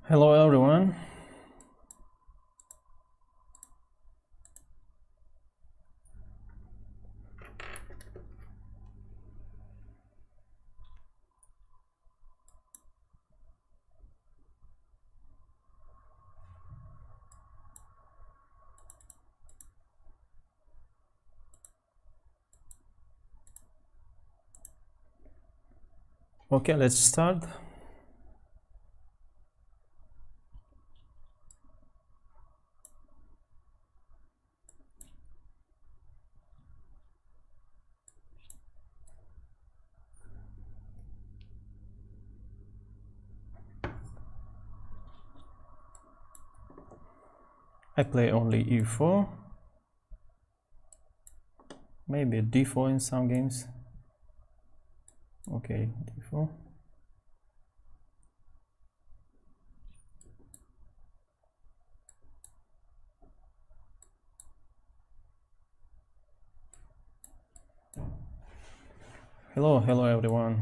Hello everyone. Okay, let's start. I play only e4, maybe d4 in some games. Okay, d4. Hello everyone.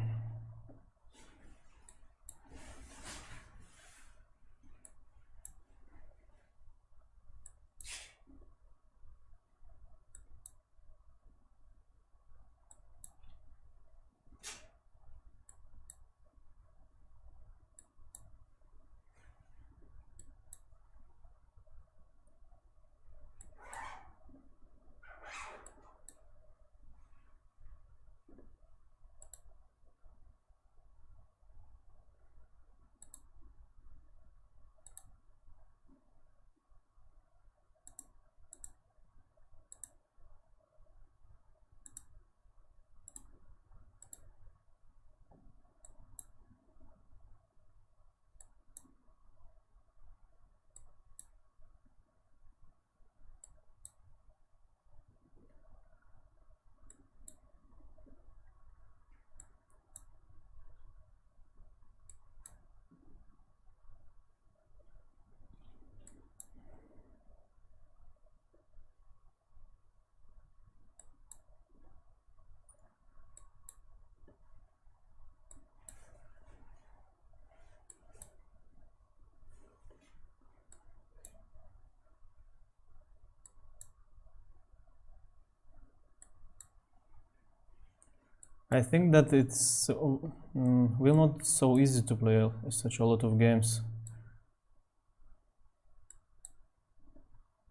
I think that it's will not so easy to play such a lot of games,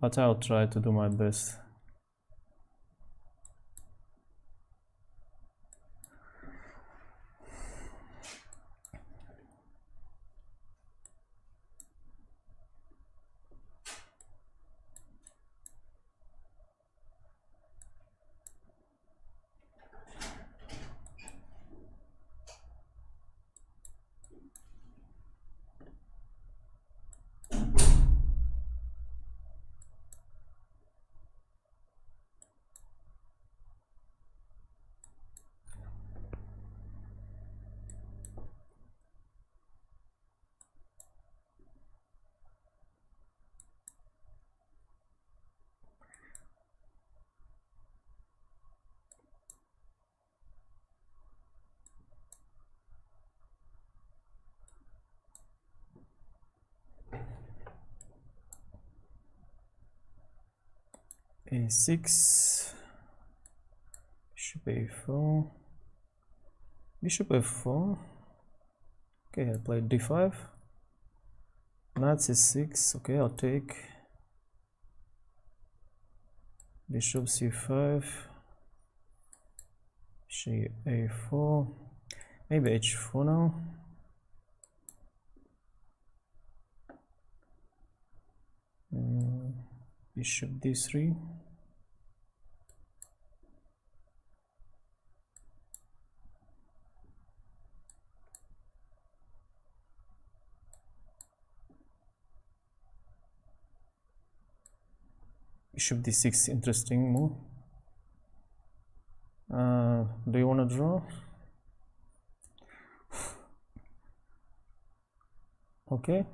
but I'll try to do my best. A6, bishop a4, bishop f4. Okay, I played d5, knight c6. Okay, I'll take bishop c5, a4, maybe h4 now. Bishop d3. Bishop d6, interesting move. Do you want to draw? Okay.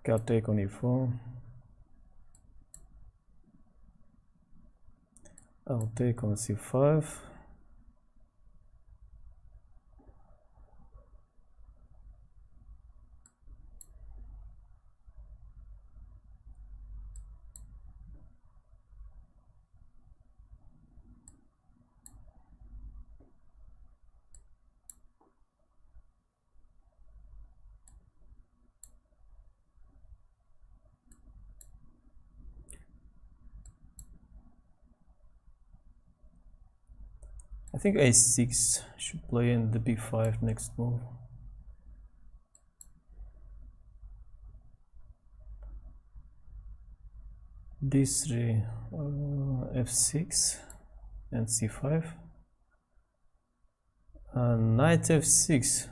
Okay, I'll take on e4. I'll take on c5. I think a6 should play in the b5 next move. d3, f6 and c5. Knight f6.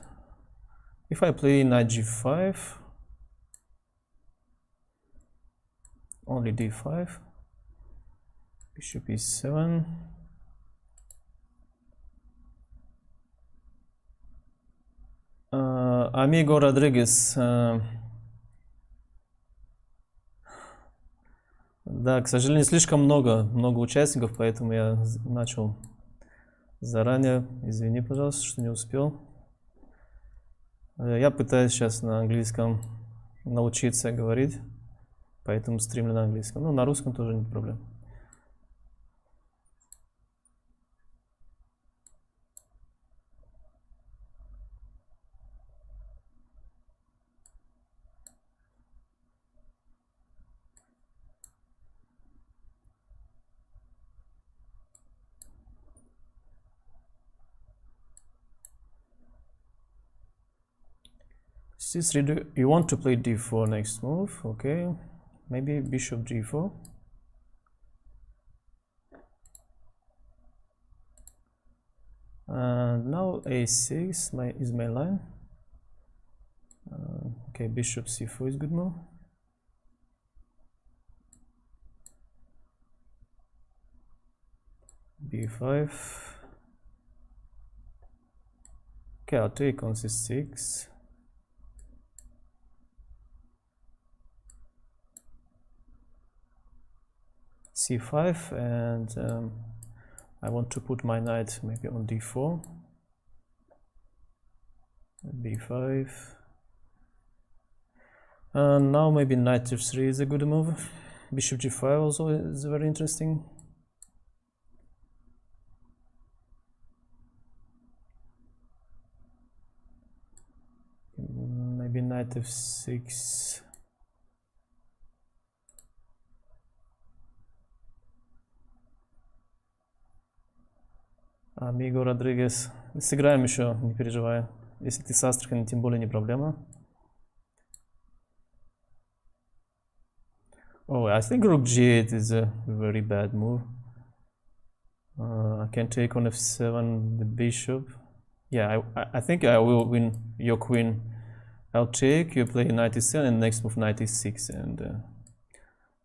If I play knight g5, only d5, bishop e7. Amigo Родригес. Да, к сожалению, слишком много участников, поэтому я начал заранее. Извини, пожалуйста, что не успел. Я пытаюсь сейчас на английском научиться говорить, поэтому стримлю на английском. Ну, на русском тоже нет проблем. C3, you want to play d4 next move, okay, maybe bishop g4. Now a6 is my line. Okay, bishop c4 is good move. b5. Okay, I'll take on c6. c5, and I want to put my knight maybe on d4. b5. Now maybe knight f3 is a good move. Bishop g5 also is very interesting. Maybe knight f6. Amigo Родригес. Сыграем еще, не переживай. Если ты с Астрахани, тем более не проблема. Oh, I think rook g8 is a very bad move. I can take on f7 the bishop. Yeah, I think I will win your queen. I'll take, you play knight e7, and next move knight e6, and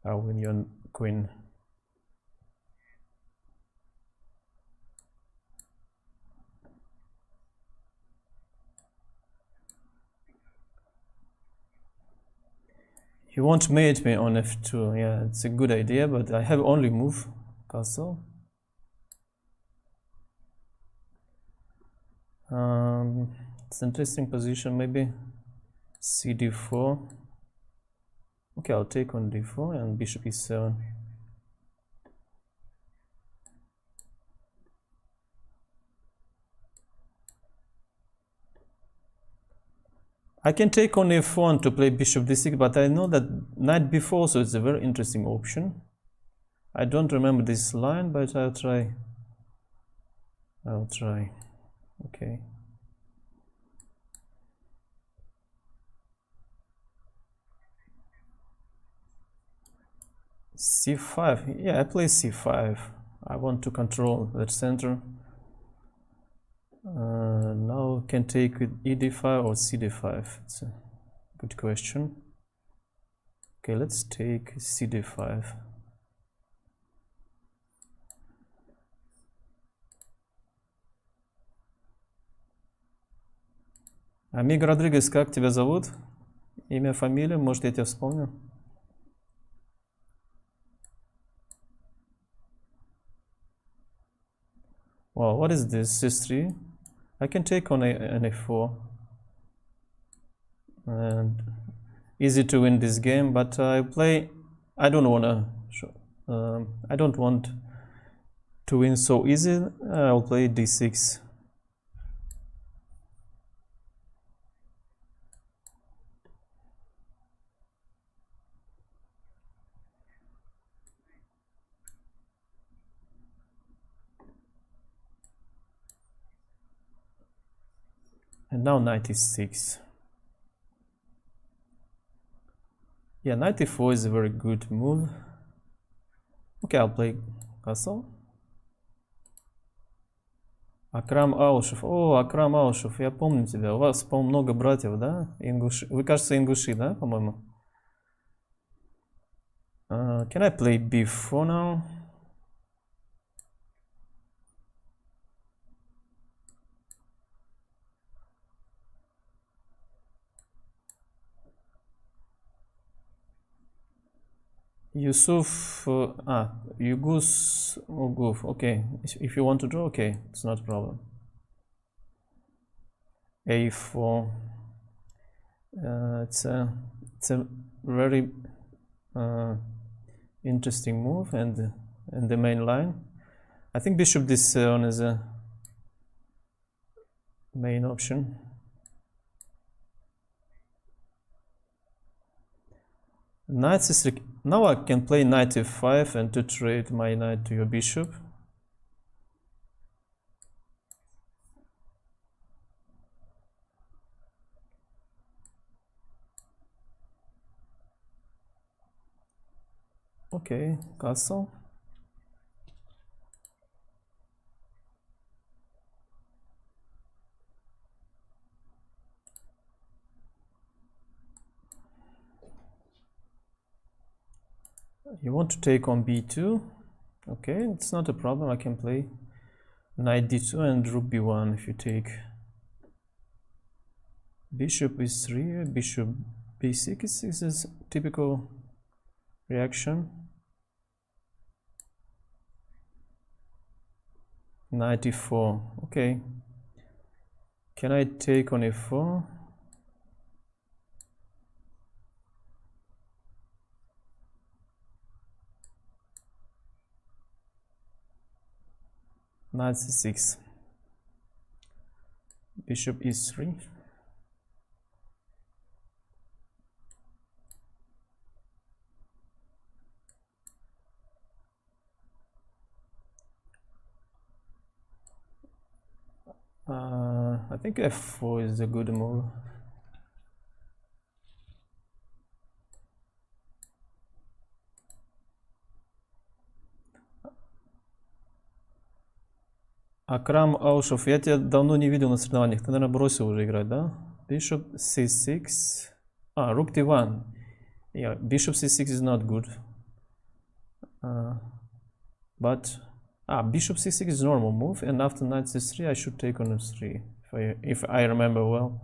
I'll win your queen. You won't mate me on f2. Yeah, it's a good idea, but I have only move castle. It's an interesting position, maybe cd4. Okay, I'll take on d4 and bishop e7. I can take on f1 to play bishop d6, but I know that knight b4, so it's a very interesting option. I don't remember this line, but I'll try. Okay. c5. Yeah, I play c5. I want to control that center. Now can take with ed5 or cd5. It's a good question. Okay, let's take cd5. Amigo Родригес, как тебя зовут? Имя, фамилия, может, я тебя вспомню. Wow, what is this? C3? I can take on an a4. And easy to win this game, but I don't want to win so easy. I'll play d6. And now 96. Yeah, 94 is a very good move. Okay, I'll play castle. Акрам Аушев. О, Акрам Аушев, я помню тебя. У вас, по-моему, много братьев, да? Ингуши. Вы, кажется, ингуши, да, по-моему? Can I play b4 now? Yusuf, Yugus Uguf. Okay, if you want to draw, okay, it's not a problem. A4. It's a very interesting move, and the main line. I think bishop d7 is a main option. Knight c3. Now I can play knight f5 and to trade my knight to your bishop. Okay, castle. You want to take on b2? Okay, it's not a problem. I can play knight d2 and rook b1 if you take. Bishop e3, bishop b6 is a typical reaction. Knight e4. Okay. Can I take on a4? Knight c6. Bishop e3. I think f4 is a good move. Акрам Аушев, я тебя давно не видел на соревнованиях. Ты, наверное, бросил уже играть, да? Bishop c6. Rook d1. Yeah, bishop c6 is not good. But bishop c6 is normal move, and after knight c3 I should take on f3 if I remember well.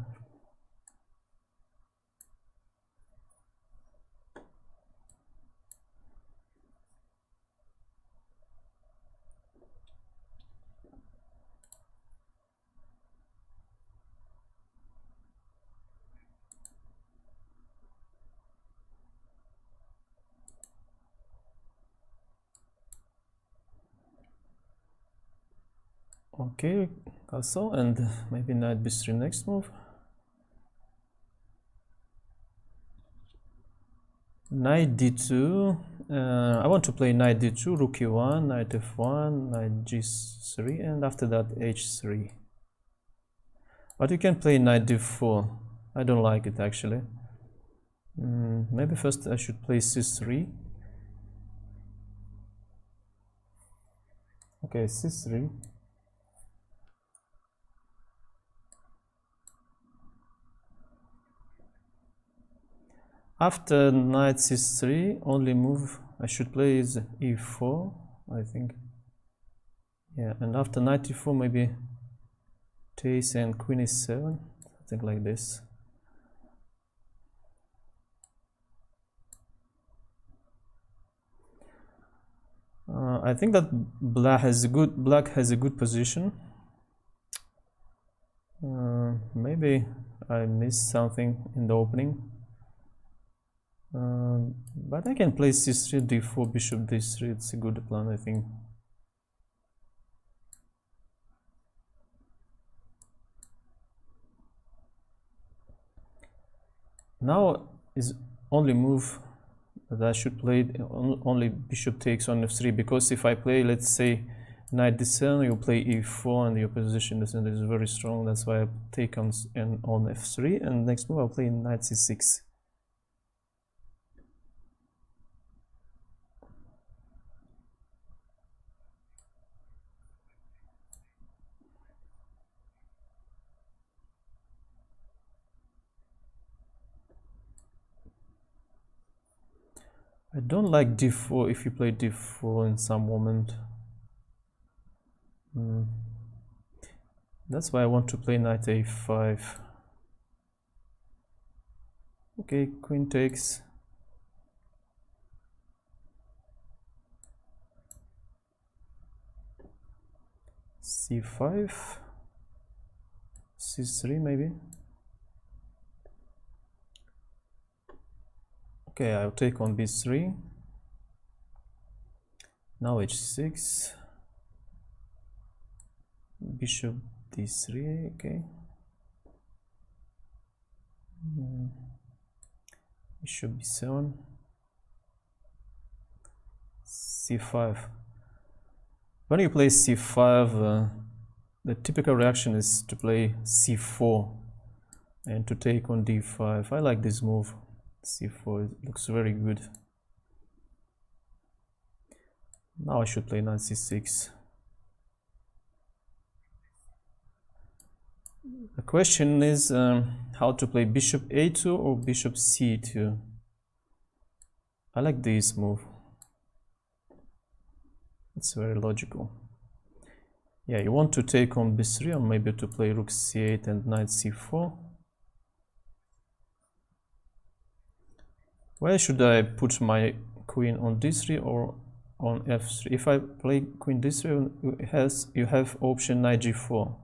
Okay, castle, and maybe knight b3 next move. Knight d2. I want to play knight d2, rook e1, knight f1, knight g3, and after that h3. But you can play knight d4. I don't like it actually. Maybe first I should play c3. Okay, c3. After knight c3, only move I should play is e4, I think. Yeah, and after knight e4, maybe takes and queen e7, something like this. I think that black has a good position. Maybe I missed something in the opening. But I can play c3, d4, bishop d3. It's a good plan, I think. Now is only move that I should play only bishop takes on f3, because if I play, let's say, knight d7, you play e4 and your position is very strong. That's why I take on f3, and next move I'll play knight c6. I don't like d4 if you play d4 in some moment. That's why I want to play knight a5. Okay, queen takes. c5, c3 maybe. Okay, I'll take on b3. Now h6. Bishop d3, okay. Bishop b7. c5. When you play c5, the typical reaction is to play c4 and to take on d5. I like this move. c4, it looks very good. Now I should play knight c6. The question is how to play bishop a2 or bishop c2. I like this move. It's very logical. Yeah, you want to take on b3 or maybe to play rook c8 and knight c4. Where should I put my queen, on d3 or on f3? If I play queen d3, you have option knight g4.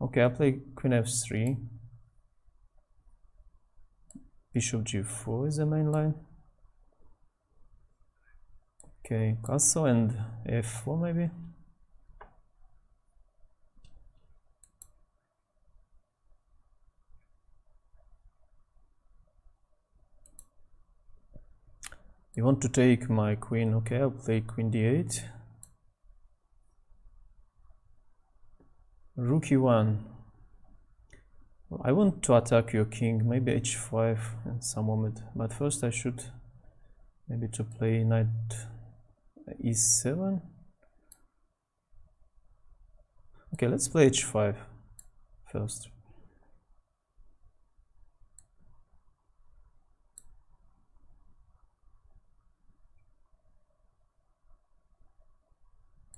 Okay, I play queen f3. Bishop g4 is the main line. Okay, castle and f4 maybe. You want to take my queen? Okay, I'll play queen d8. Rook e1. Well, I want to attack your king, maybe h5 in some moment, but first I should maybe to play knight e7. Okay, let's play h5 first.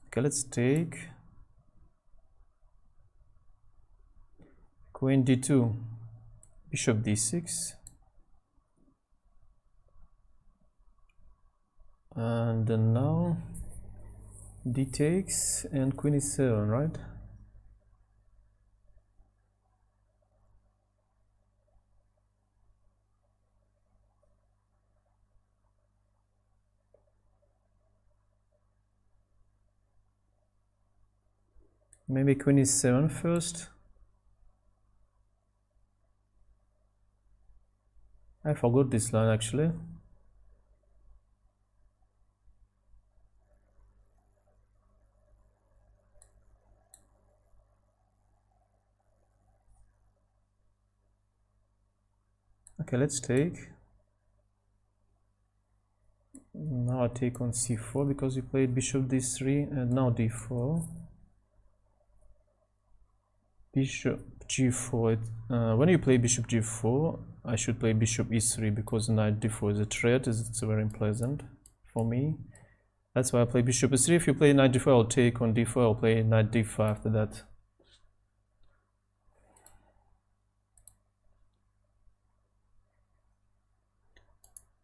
Okay, let's take queen d2, bishop d6, and then now d takes and queen e7, right? Maybe queen e7 first. I forgot this line actually. Okay, let's take. Now I take on c4 because you played bishop d3 and now d4. Bishop g4. When you play bishop g4, I should play bishop e3 because knight d4 is a threat. It's very unpleasant for me. That's why I play bishop e3. If you play knight d4, I'll take on d4. I'll play knight d5 after that.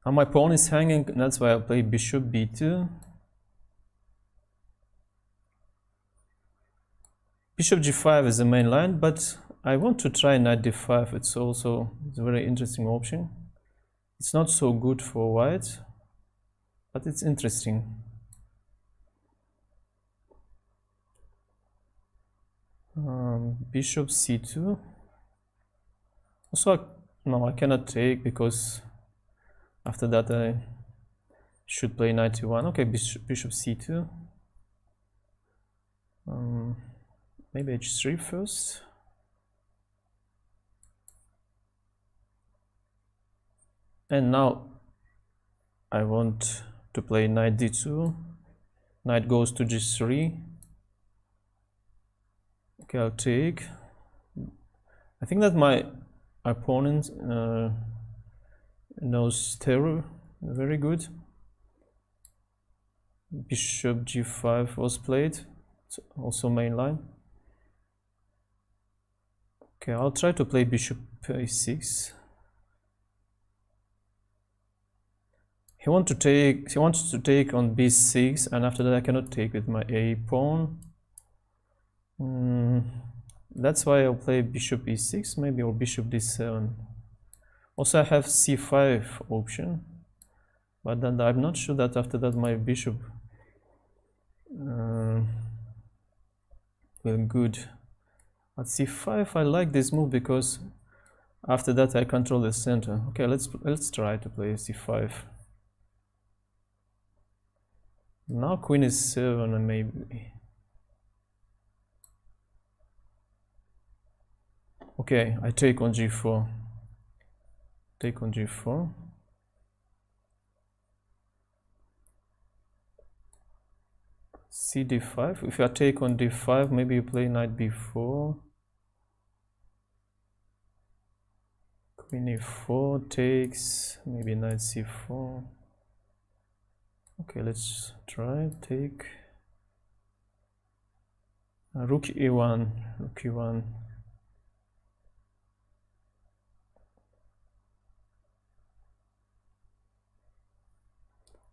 Now my pawn is hanging. That's why I play bishop b2. Bishop g5 is the main line, but I want to try knight d5. It's also a very interesting option. It's not so good for white, but it's interesting. Bishop c2. Also, no, I cannot take because after that I should play knight e1. Okay, bishop c2. Maybe h3 first. And now I want to play knight d2. Knight goes to g3. Okay, I'll take. I think that my opponent knows terror very good. Bishop g5 was played, it's also main line. Okay, I'll try to play bishop a6. He wants to take on b6, and after that I cannot take with my a pawn. That's why I'll play bishop e6 maybe, or bishop d7. Also I have c5 option, but then I'm not sure that after that my bishop will good. At c5 I like this move because after that I control the center. Okay, let's try to play c5. Now queen is 7 and maybe. Okay, I take on g4. Take on g4. cd5. If I take on d5, maybe you play knight b4. Queen e4 takes, maybe knight c4. Okay, let's try. Take. Rook e1. Rook e1.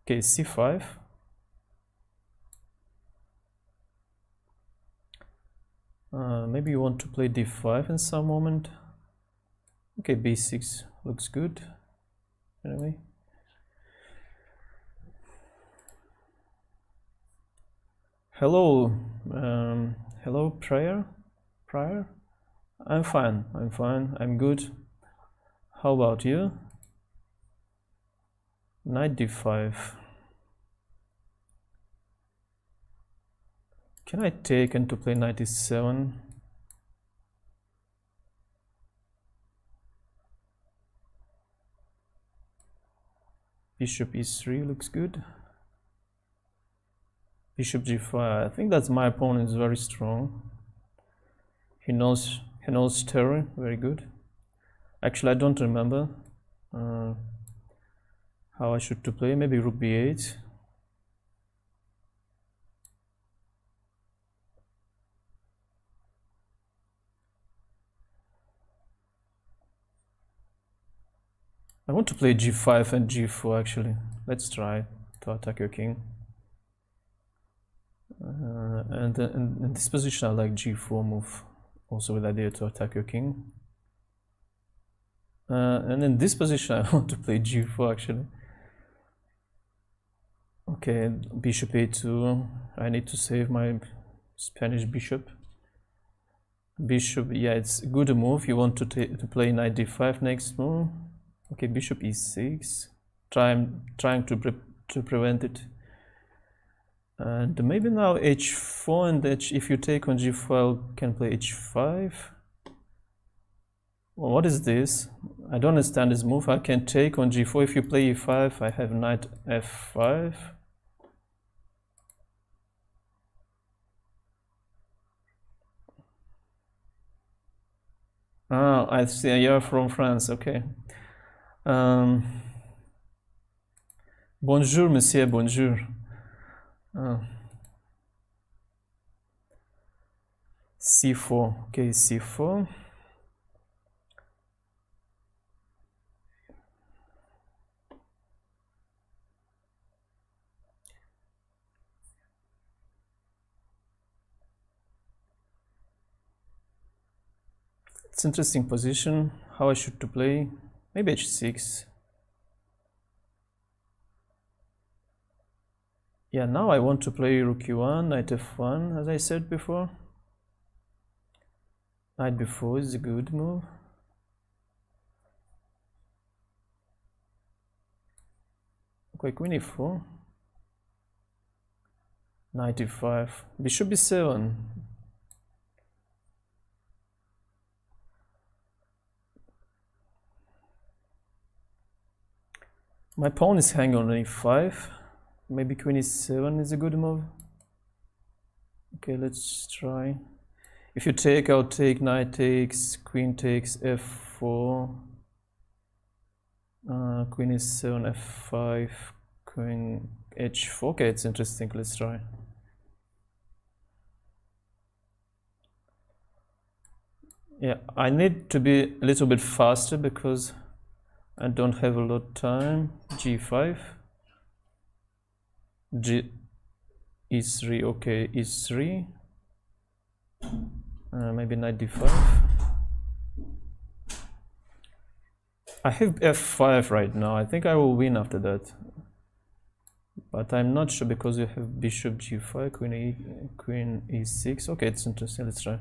Okay, c5. Maybe you want to play d5 in some moment. Okay, b6 looks good. Anyway. Hello, hello, Prior. I'm fine. I'm good. How about you? Knight d5. Can I take and to play knight e7? Bishop e3 looks good. Bishop g5. I think that my opponent is very strong. He knows terror very good. Actually, I don't remember how I should to play. Maybe rook b8. I want to play g5 and g4 actually. Let's try to attack your king. And in this position I like g4 move, also with the idea to attack your king. And in this position I want to play g4 actually. Okay, bishop a2. I need to save my Spanish bishop. Bishop, yeah, it's a good move. You want to play knight d5 next move. Okay, bishop e6. Trying to prevent it. And maybe now h4 and if you take on g4 can play h5. Well, what is this? I don't understand this move. I can take on g4. If you play e5, I have knight f5. Ah, I see. You're from France. Okay. Bonjour, monsieur. Bonjour. c4. Okay, c4. It's interesting position. How I should to play? Maybe h6. Yeah, now I want to play rook e1, knight f1, as I said before. Knight b4 is a good move. Okay, queen e4. Knight e5. Bishop b7. My pawn is hanging on e5. Maybe queen e7 is a good move. Okay, let's try. If you take, I'll take knight takes, queen takes, f4, queen e7, f5, queen h4. Okay, it's interesting. Let's try. Yeah, I need to be a little bit faster because I don't have a lot of time. g5, e3. Okay, e3. Maybe knight d5. I have f5 right now. I think I will win after that, but I'm not sure because you have bishop g5, queen e6. Okay, it's interesting. Let's try.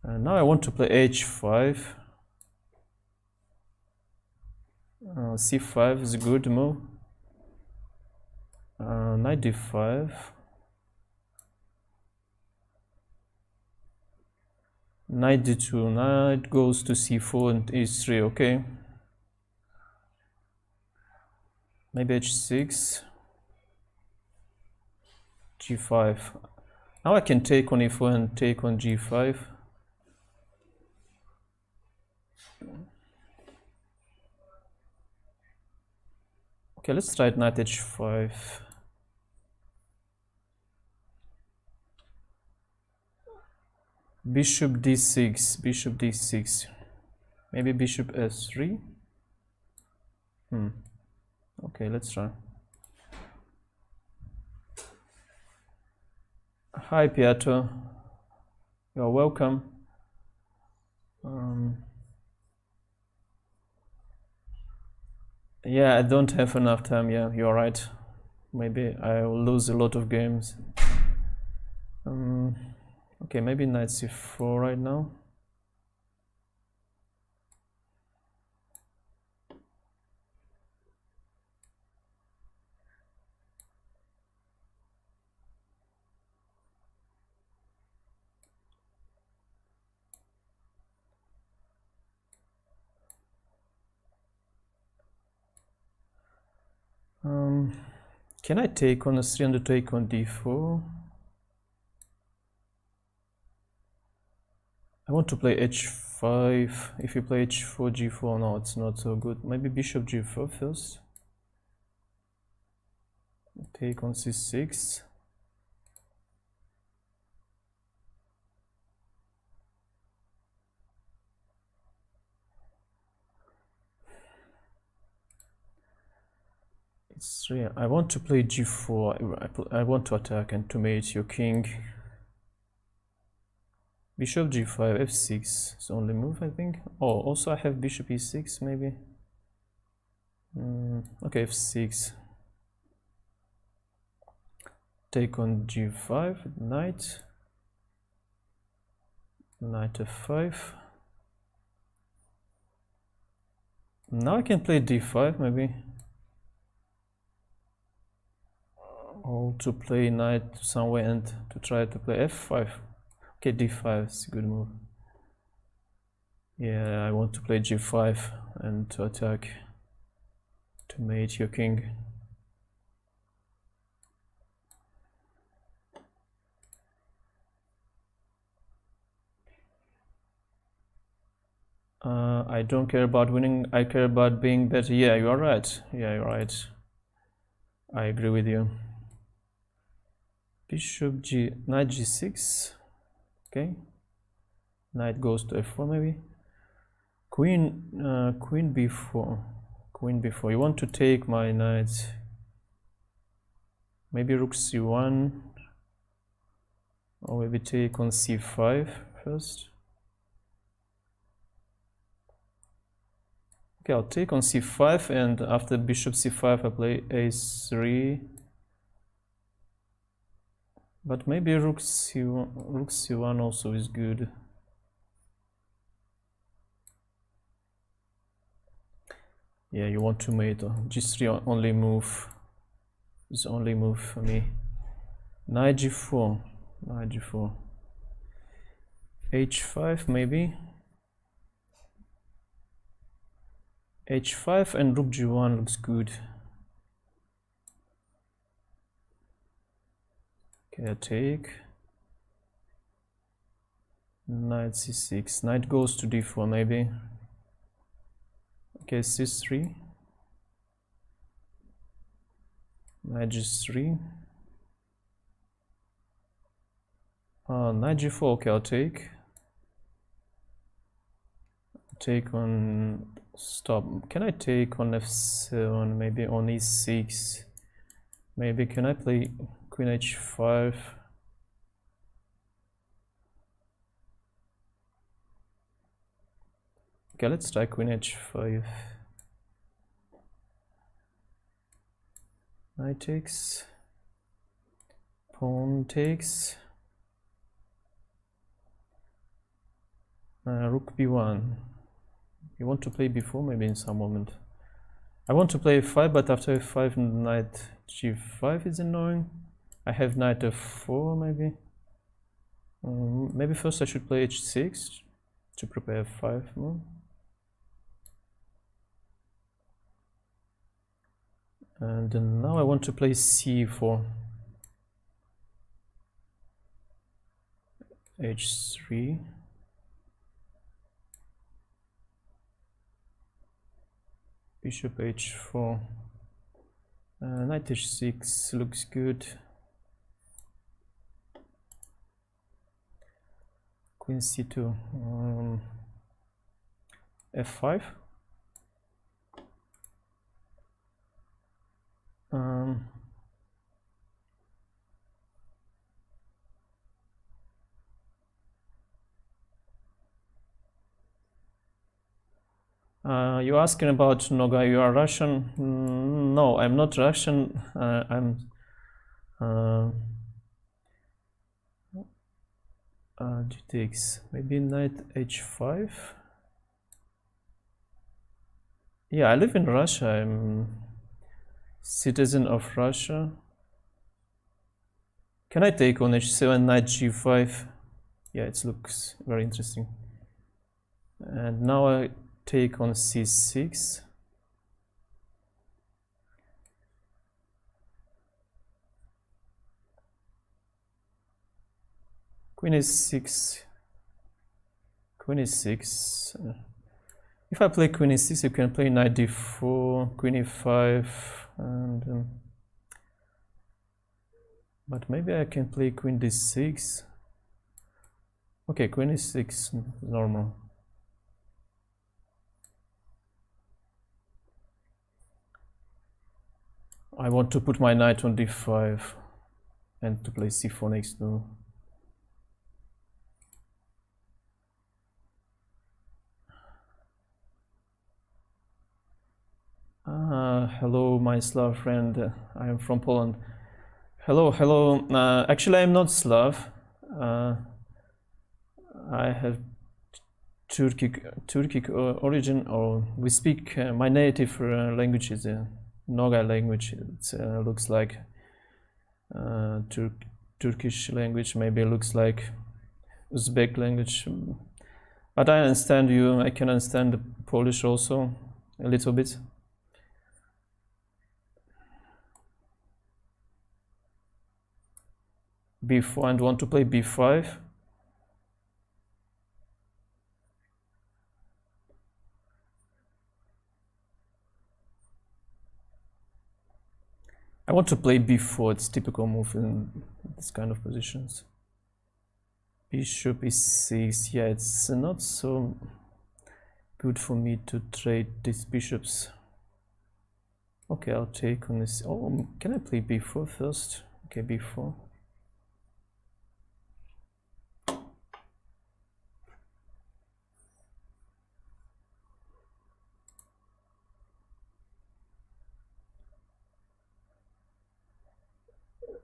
Now I want to play h5. c5 is a good move. Knight d5. Knight d2. Knight goes to c4 and e3. Okay. Maybe h6. g5. Now I can take on e4 and take on g5. Okay, let's try knight h5. Bishop d6, bishop d6. Maybe bishop s3. Okay, let's try. Hi Pietro, you're welcome. Yeah, I don't have enough time. Yeah, you're right. Maybe I will lose a lot of games. Okay, maybe knight c4 right now. Can I take on a3 and take on d4? I want to play h5. If you play h4, g4, no, it's not so good. Maybe bishop g4 first. Take on c6. It's 3. I want to play g4. I want to attack and to mate your king. Bishop g5, f6 is the only move, I think. Oh, also I have bishop e6, maybe. Okay, f6. Take on g5, knight. Knight f5. Now I can play d5, maybe. Or to play knight somewhere and to try to play f5. Okay, d5 is a good move. Yeah, I want to play g5 and to attack to mate your king. I don't care about winning, I care about being better. Yeah, you are right. Yeah, you're right. I agree with you. Bishop knight g6. Okay. Knight goes to f4 maybe. Queen b4. Queen b4. You want to take my knight. Maybe rook c1. Or maybe take on c5 first. Okay, I'll take on c5, and after bishop c5 I play a3. But maybe rook c1 also is good. Yeah, you want to mate. G3 only move. Is only move for me. Knight g4. Knight g4. h5 maybe. h5 and rook g1 looks good. Okay, I take. Knight c6. Knight goes to d4 maybe. Okay, c3. Knight g3. Knight g4. Okay, I'll take. Take on. Stop. Can I take on f7? Maybe on e6. Maybe can I play queen h5? Okay, let's try queen h5. Knight takes. Pawn takes. Rook b1. You want to play b4 maybe in some moment. I want to play f5, but after f5 knight g5 is annoying. I have knight f4 maybe. Maybe first I should play h6 to prepare f5 move. And now I want to play c4. h3. Bishop h4. Knight h6 looks good. Queen c2. f5. You're asking about Noga. You are Russian? No, I'm not Russian. I'm g6. Maybe knight h5. Yeah, I live in Russia. I'm citizen of Russia. Can I take on h7, knight g5? Yeah, it looks very interesting. And now I take on c6. Queen e6. Queen e6. If I play queen e6, you can play knight d4, queen e5, and but maybe I can play queen d6. Okay, queen e6 normal. I want to put my knight on d5 and to play c4 next move. Hello, my Slav friend. I am from Poland. Hello. Actually, I'm not Slav. I have Turkic origin, or we speak. My native language is Nogai language. It looks like Turkish language. Maybe it looks like Uzbek language. But I understand you. I can understand the Polish also a little bit. b4 and want to play b5. I want to play b4. It's typical move in this kind of positions. Bishop e6. Yeah, it's not so good for me to trade these bishops. Okay, I'll take on this. Oh, can I play b4 first? Okay, b4.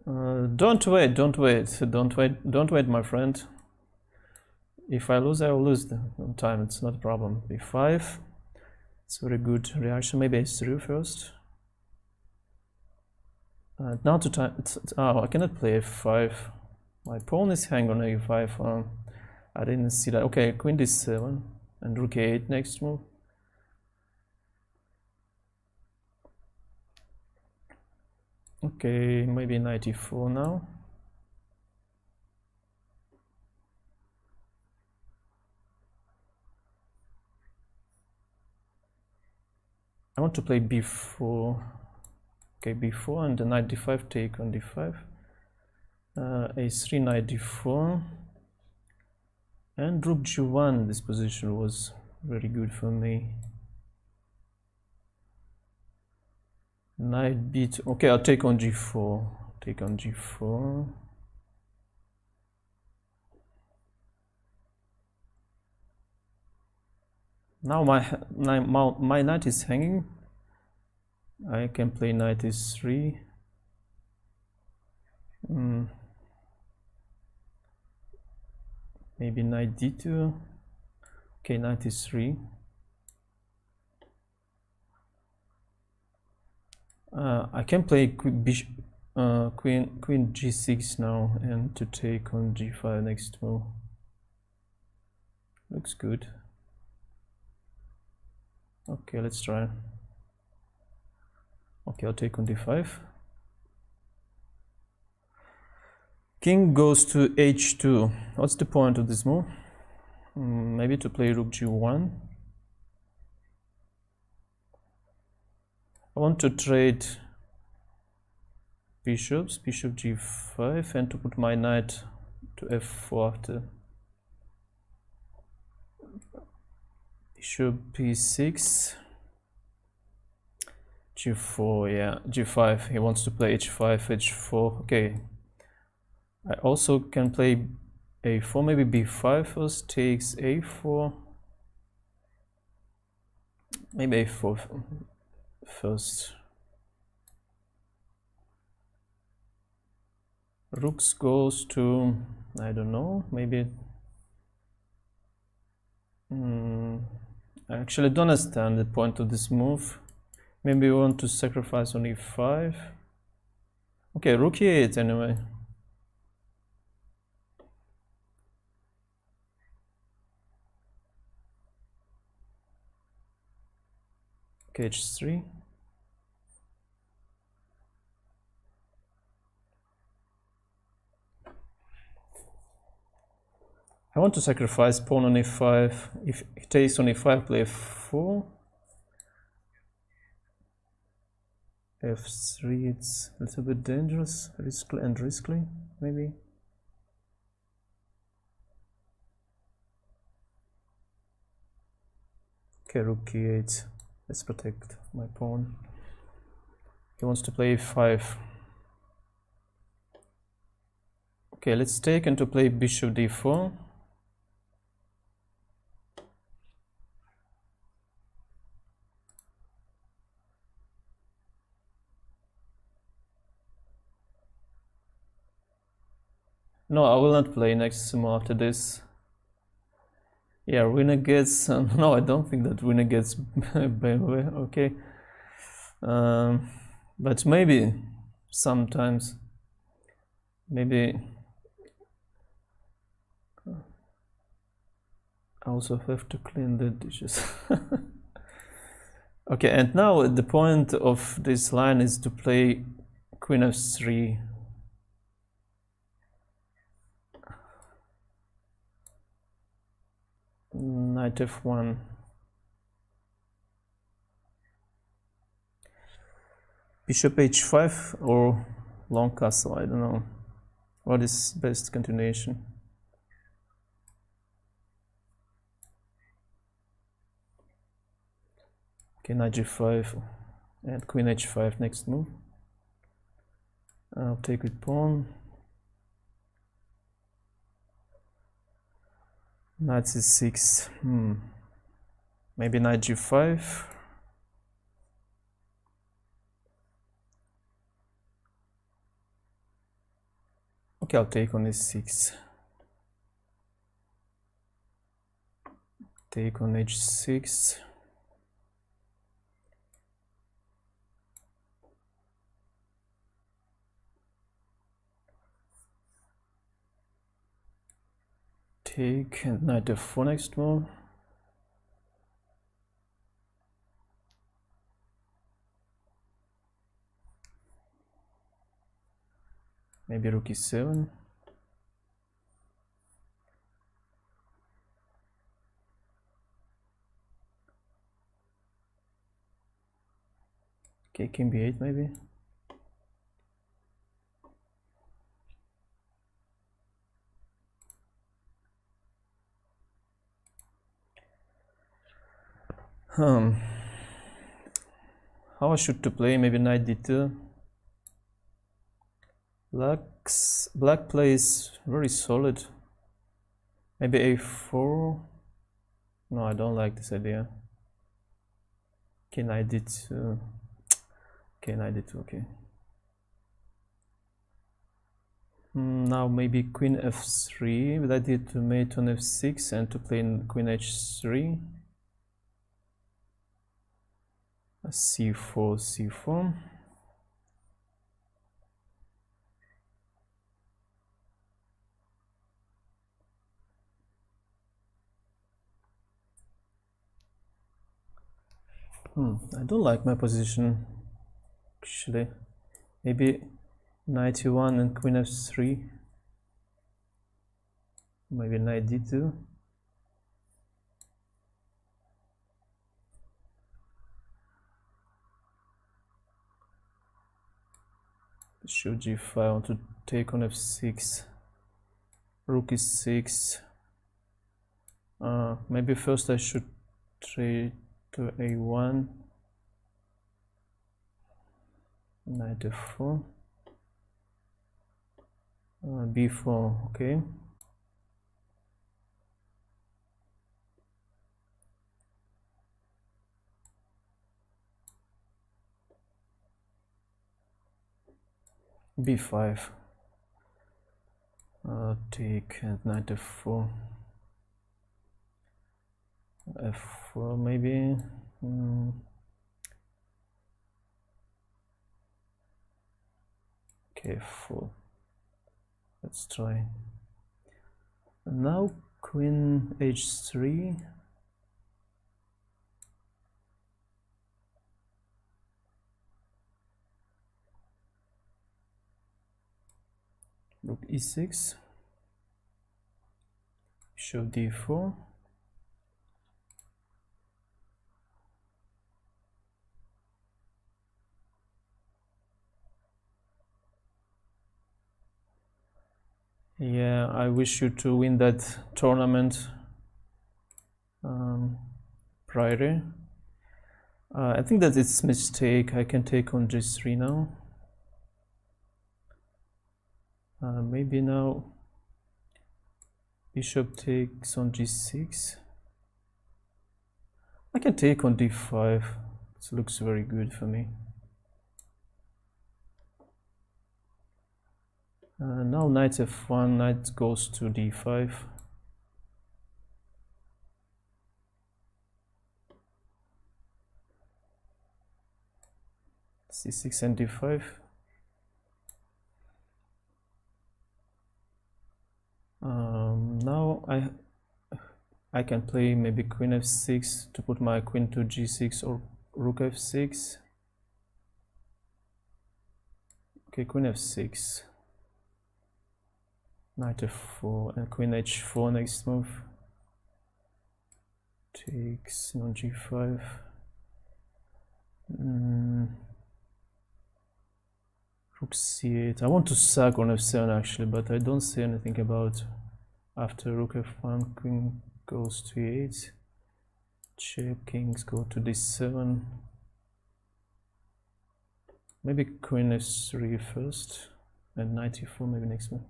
Don't wait, my friend. If I lose, I will lose the time. It's not a problem. b5. It's a very good reaction. Maybe h3 first. Now to time. Oh, I cannot play f5. My pawn is hanging on a5. I didn't see that. Okay, queen d7 and rook a8 next move. Okay, maybe knight e4 now. I want to play b4. Okay, b4 and the knight d5, take on d5. a3, knight d4. And rook g1. This position was very good for me. Knight b2. Okay, I'll take on g4. Take on g4. Now my knight is hanging. I can play knight e3. Maybe knight d2. Okay, knight e3. I can play queen g6 now and to take on g5 next move. Looks good. Okay, let's try. Okay, I'll take on d5. King goes to h2. What's the point of this move? Maybe to play rook g1. I want to trade bishops, bishop g5, and to put my knight to f4 after. Bishop b6, g4, yeah, g5. He wants to play h5, h4. Okay. I also can play a4, maybe b5 first, takes a4. Maybe a4 first. Rooks goes to, I don't know, maybe. I actually don't understand the point of this move. Maybe we want to sacrifice on e5. Okay, rook e8 anyway. Okay, h3. I want to sacrifice pawn on e5. If he takes on e5, play f4. f3, it's a little bit dangerous, risky, maybe. Okay, rook e8. Let's protect my pawn. He wants to play e5. Okay, let's take and to play bishop d4. No, I will not play next Simul after this. Yeah, winner gets... no, I don't think that winner gets BMW, okay. But maybe, sometimes, maybe... I also have to clean the dishes. Okay, and now the point of this line is to play queen f3. Knight f1. Bishop h5 or long castle, I don't know. What is best continuation? Okay, knight g5 and queen h5 next move. I'll take with pawn. Knight c6. Maybe knight g5. Okay, I'll take on e6. Take on h6. Take and knight f4 next move. Maybe rook e7. Okay, king b8 maybe. How I should to play? Maybe knight d2. Black plays very solid. Maybe a4. No, I don't like this idea. Okay, knight d2. Okay, knight d2. Okay. Now maybe queen f3 with idea to mate on f6 and to play in queen h3. c4, c4. I don't like my position actually. Maybe knight e1 and queen f3. Maybe knight d2. Bishop g5. I want to take on f6. Rook e6. Maybe first I should trade to a1. Knight f4. b4. Okay. b5. Take and knight f4. f4 maybe. Okay, f4. Let's try. And now queen h3. Rook e6. Bishop d4. Yeah, I wish you to win that tournament, Priory. I think that it's a mistake. I can take on g3 now. Maybe now bishop takes on g6. I can take on d5. This looks very good for me. Now knight f1, knight goes to d5. c6 and d5. Now I can play maybe queen f6 to put my queen to g6 or rook f6. Okay, queen f6. Knight f4 and queen h4 next move. Takes on g5. Rook c8. I want to sack on f7 actually, but I don't see anything about after rook f1, queen goes to e8. Check, kings go to d7. Maybe queen s3 first and knight e4 maybe next move.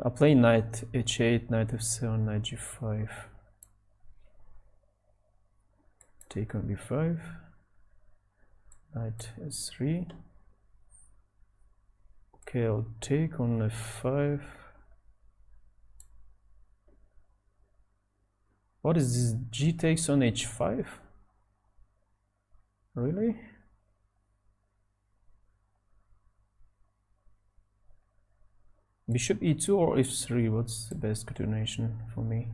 I'll play knight h8, knight f7, knight g5. Take on b5. knight s3. Okay, I'll take on f5. What is this? G takes on h5? Really? Bishop e2 or f3? What's the best continuation for me?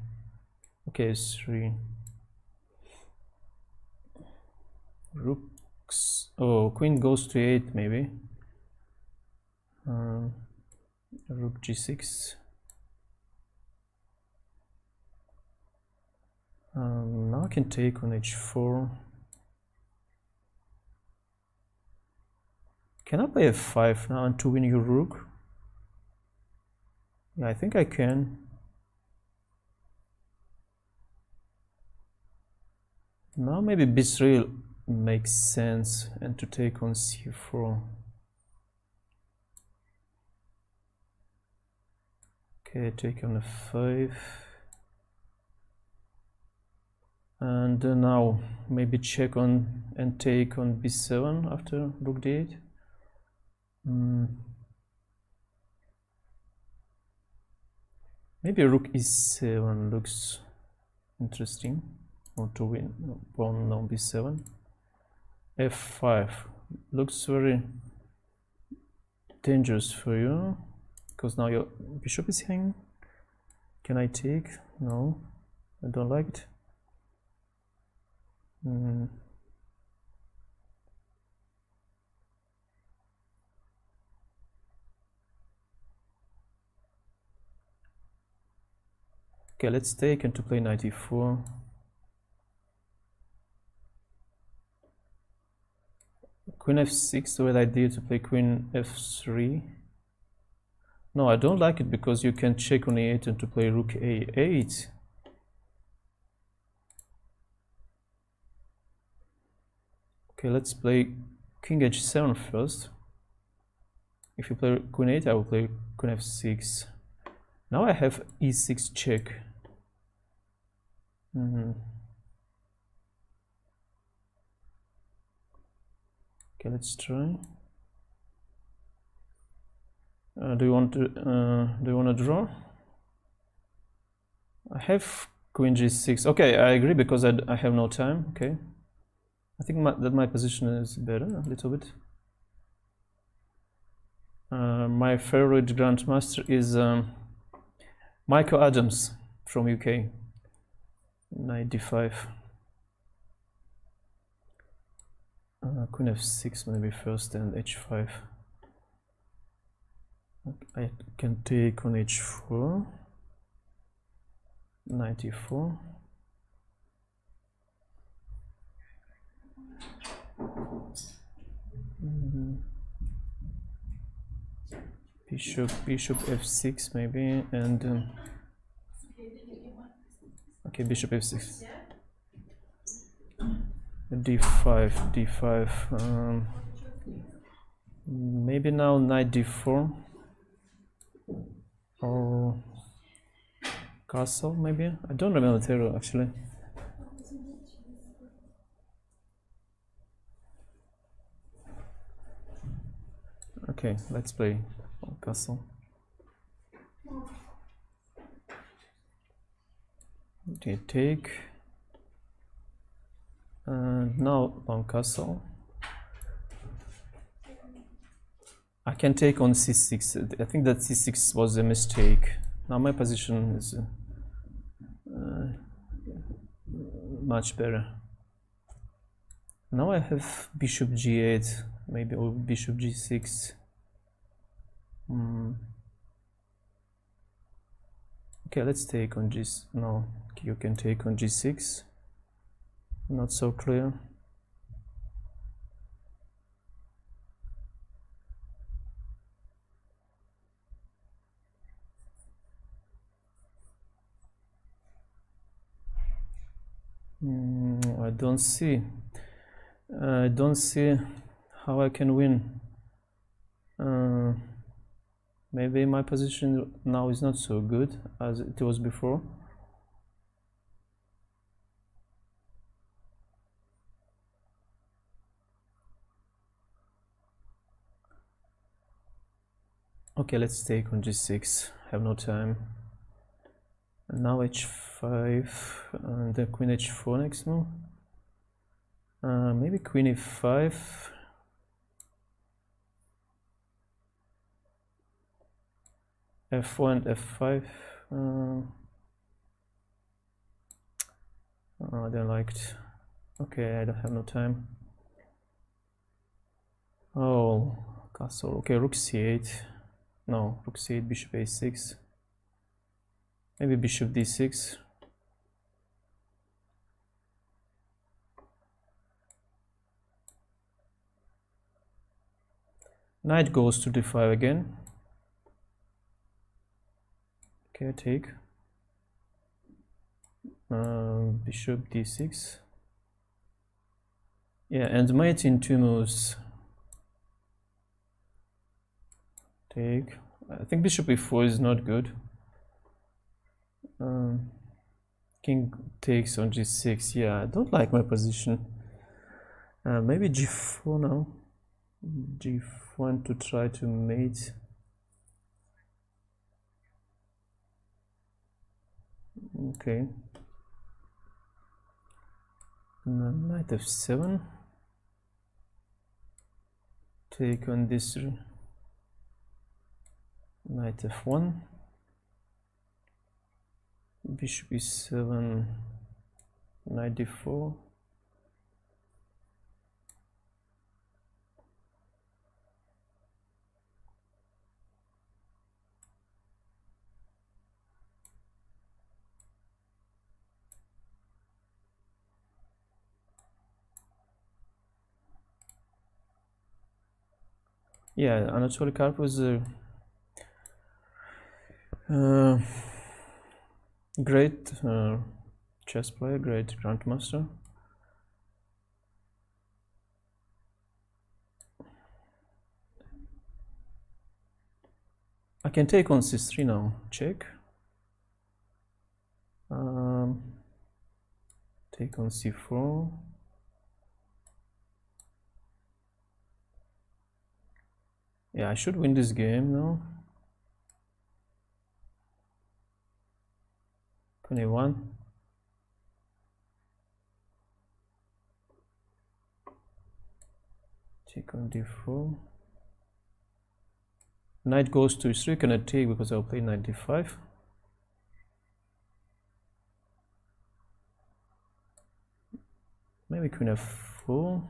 Okay, s3. Rooks. Oh, queen goes to 8 maybe. Rook g6. Now I can take on h4. Can I play f5 now and to win your rook? Yeah, I think I can. Now maybe b3 makes sense and to take on c4. Okay, take on f5. And now maybe check on and take on b7 after rook d8. Maybe rook e7 looks interesting. Or to win pawn on b7. f5 looks very dangerous for you because now your bishop is hanging. Can I take? No, I don't like it. Okay, let's take and to play knight e4. Queen f6, the right idea to play queen f3. No, I don't like it because you can check on e8 and to play rook a8. Okay, let's play king h7 first. If you play queen 8, I will play queen f6. Now I have e6 check. Okay, let's try. Do you want to draw? I have queen g6. Okay, I agree because I have no time. Okay, I think that my position is better a little bit. My favorite grandmaster is Michael Adams from UK. Knight d5. Queen f6 maybe first and h5. I can take on h4. Knight e4. Bishop f6 maybe, and okay, bishop f6. d5. Maybe now knight d4 or castle maybe. I don't remember the actually. Okay, let's play castle. Okay, take. And now on castle. I can take on c6. I think that c6 was a mistake. Now my position is much better. Now I have bishop g8, maybe, or bishop g6. Okay, let's take on g6. No, you can take on g6. Not so clear. I don't see how I can win. Maybe my position now is not so good as it was before. Okay, let's take on g6. Have no time. And now h5 and then queen h4 next move. Maybe queen e5. f4 and f5. I don't like it. Okay, I don't have no time. Oh, castle. Okay, rook c8. No, rook c8, bishop a6. Maybe bishop d6. Knight goes to d5 again. Okay, take. Bishop d6. Yeah, and mate in 2 moves. Take. I think bishop e4 is not good. King takes on g6. Yeah, I don't like my position. Maybe g4 now. g4 to try to mate. Okay. And then knight f7. Take on this. Knight f1. Bishop e7. Knight d4. Yeah, Anatoly Karpov was a great chess player, great grandmaster. I can take on c3 now. Check. Take on c4. Yeah, I should win this game now. Queen a1. Take on d4. Knight goes to e3. Can I take because I'll play knight d5? Maybe queen f4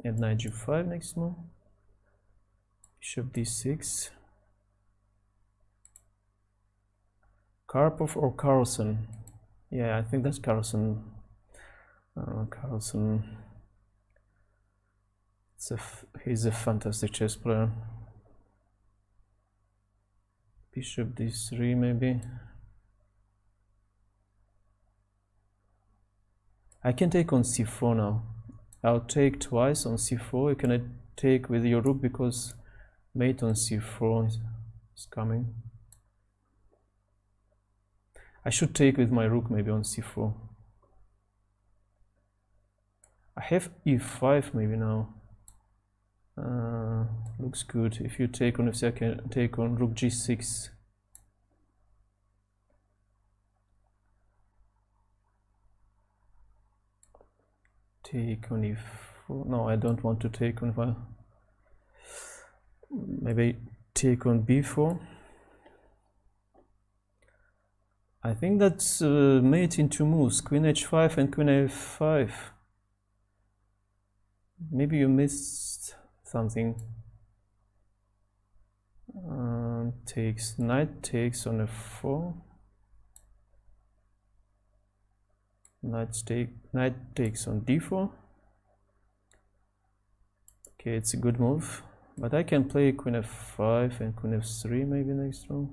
and knight g5 next move. Bishop d6. Karpov or Carlsen? Yeah, I think that's Carlsen. Carlsen. He's a fantastic chess player. Bishop d3 maybe. I can take on c4 now. I'll take twice on c4. You cannot take with your rook because mate on c4 is coming. I should take with my rook maybe on c4. I have e5 maybe now. Looks good. If you take on f6, I can take on rook g6. Take on e4. No, I don't want to take on e5. Maybe take on b4. I think that's mate in 2 moves. Queen h5 and queen a5. Maybe you missed something. Takes. Knight takes on f4. Knight takes on d4. Okay, it's a good move, but I can play queen f5 and queen f3 maybe next round.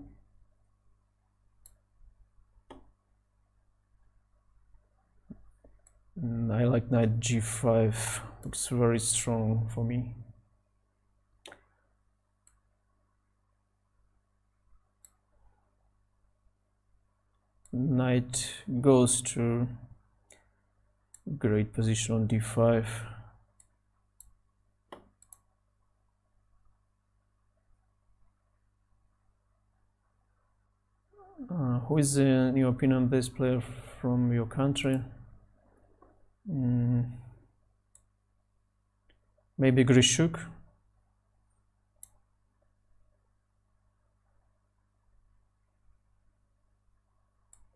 I like knight g5. Looks very strong for me. Knight goes to great position on d5. who is in your opinion best player from your country? Maybe Grishuk.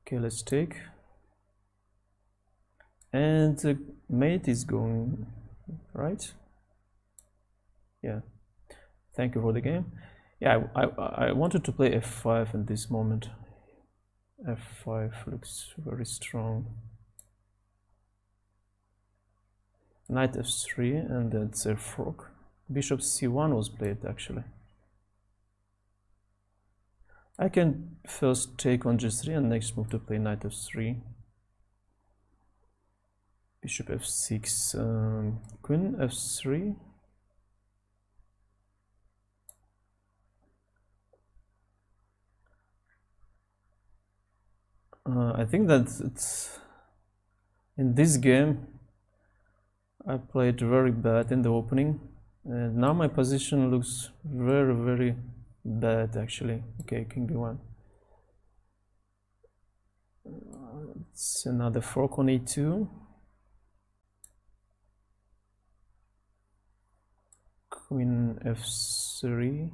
Okay, let's take. And mate is going right. Yeah. Thank you for the game. Yeah, I wanted to play f5 in this moment. f5 looks very strong. Knight f3 and that's a fork. Bishop c1 was played actually. I can first take on g3 and next move to play knight f3. Bishop f6, queen f3. I think that it's in this game I played very bad in the opening, and now my position looks very bad actually. Okay, king b1. It's another fork on e2. Queen f3.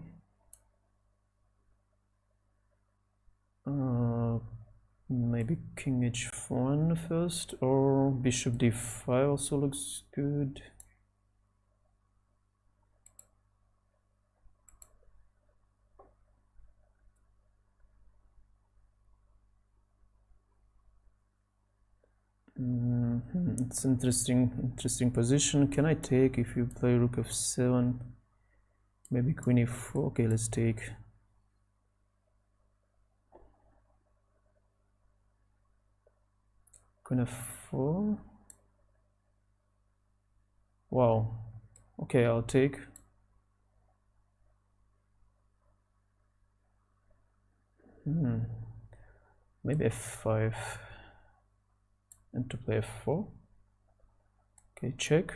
Maybe king h1 first, or bishop d5 also looks good. It's interesting position. Can I take if you play rook f7? Maybe queen e4. Okay, let's take. Queen f4. Wow. Okay, I'll take. Maybe f5 and to play f4. Okay, check.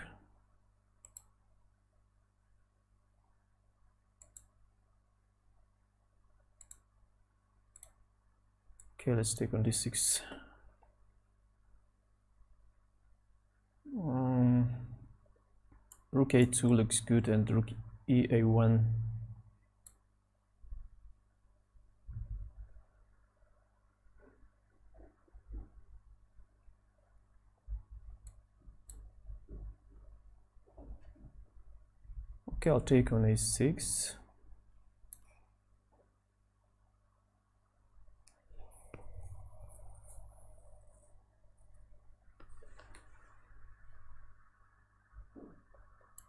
Okay, let's take on d6. Rook a2 looks good and rook ea1. Okay, I'll take on a6.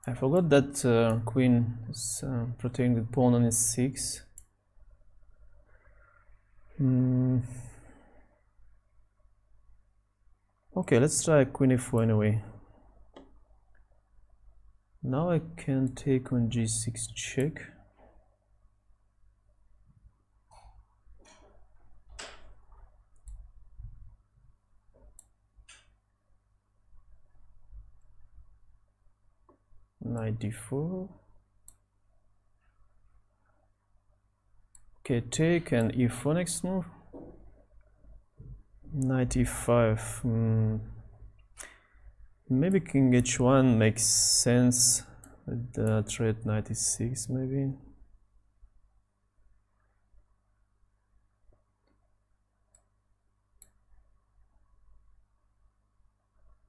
I forgot that queen is protecting the pawn on e6. Okay, let's try queen e4 anyway. Now I can take on g6 check. Knight d4. Okay, take and e4 next move. Knight e5. Maybe king h1 makes sense with the threat knight e6 maybe.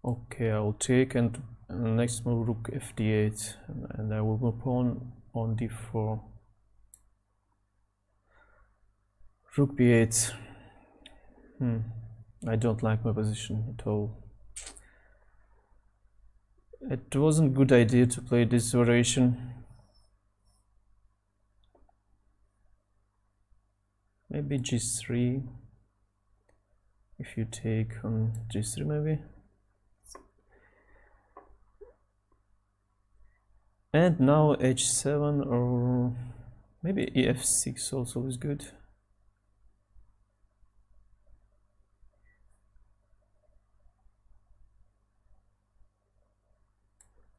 Okay, I will take and next move rook fd8 and I will move pawn on d4. Rook b8. I don't like my position at all. It wasn't a good idea to play this variation. Maybe g3. If you take on g3 maybe. And now h7 or maybe ef6 also is good.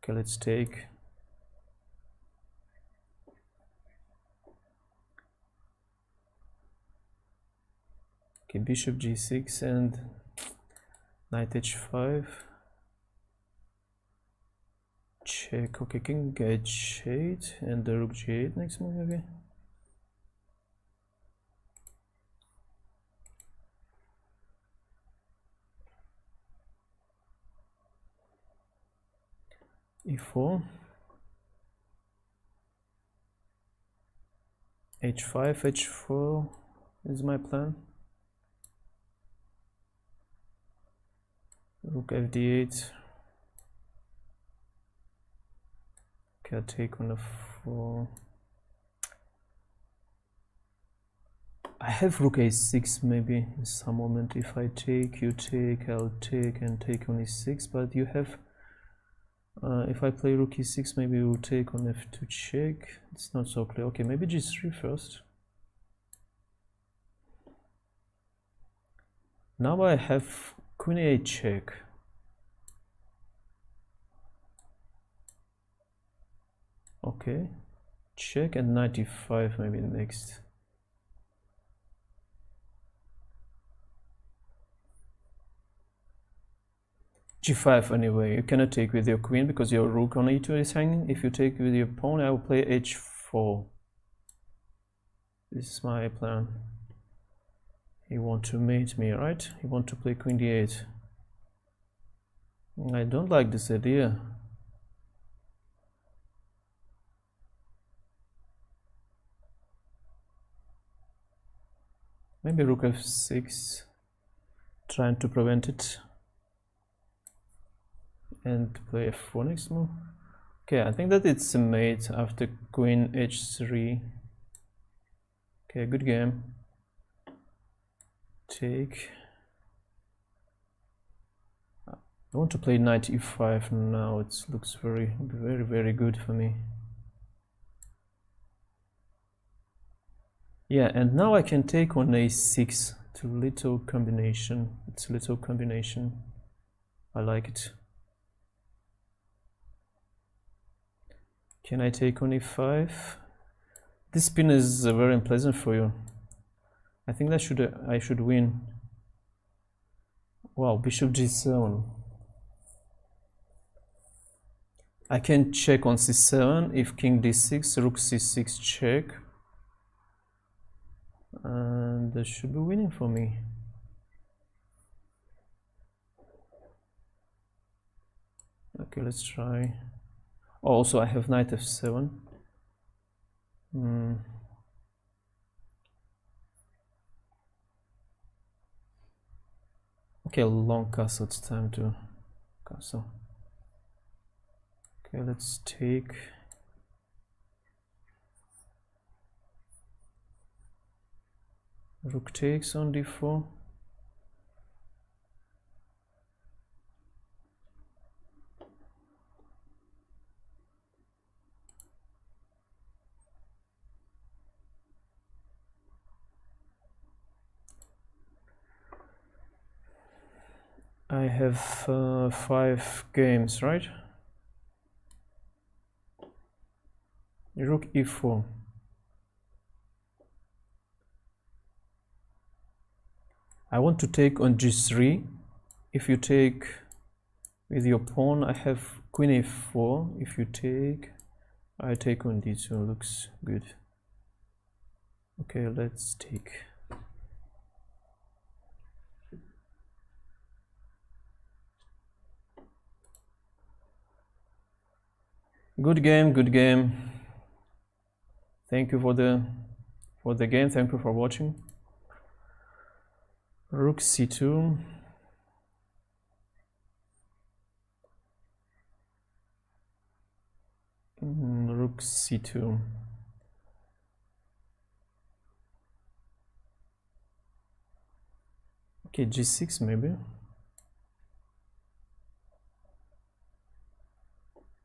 Okay, let's take. Okay, Okay, bishop g6 and knight h5. Check. Okay, king h8 and the rook g8 next move maybe. e4. h5, h4 is my plan. Rook fd8. Okay, I'll take on f4. I have rook a6 maybe in some moment. If I take, you take, I'll take and take on e6, but you have if I play rook e6, maybe we'll take on f2 check. It's not so clear. Okay, maybe g3 first. Now I have queen a8 check. Okay, check and knight e5 maybe next. g5 anyway. You cannot take with your queen because your rook on e2 is hanging. If you take with your pawn, I will play h4. This is my plan. You want to mate me, right? You want to play queen d8. I don't like this idea. Maybe rook f6, trying to prevent it, and play f4 next move. Okay, I think that it's a mate after queen h3. Okay, good game. Take. I want to play knight e5 now. It looks very good for me. Yeah, and now I can take on a6. It's a little combination. I like it. Can I take on e5? This spin is very unpleasant for you. I think that I should win. Wow, bishop g7. I can check on c7 if king d6, rook c6 check. And that should be winning for me. Okay, let's try. Oh, also I have knight f7. Okay, long castle, it's time to castle. Okay, let's take. Rook takes on d4. I have 5 games, right? Rook e4. I want to take on g3. If you take with your pawn, I have queen a4. If you take, I take on d2. Looks good. Okay, let's take. Good game. Thank you for the game. Thank you for watching. Rook c2. Rook c2. Okay, g6 maybe.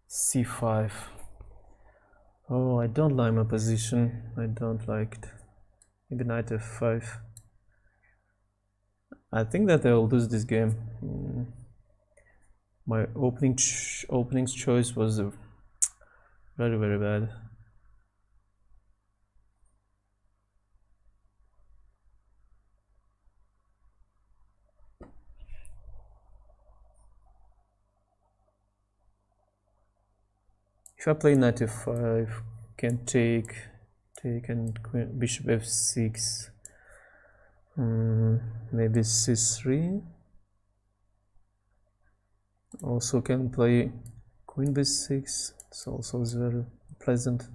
c5. Oh, I don't like my position. I don't like it. Maybe knight f5. I think that I will lose this game. My opening's choice was very bad. If I play knight f5, can take and queen, bishop f6. Maybe c3. Also can play queen b6. It's also very pleasant.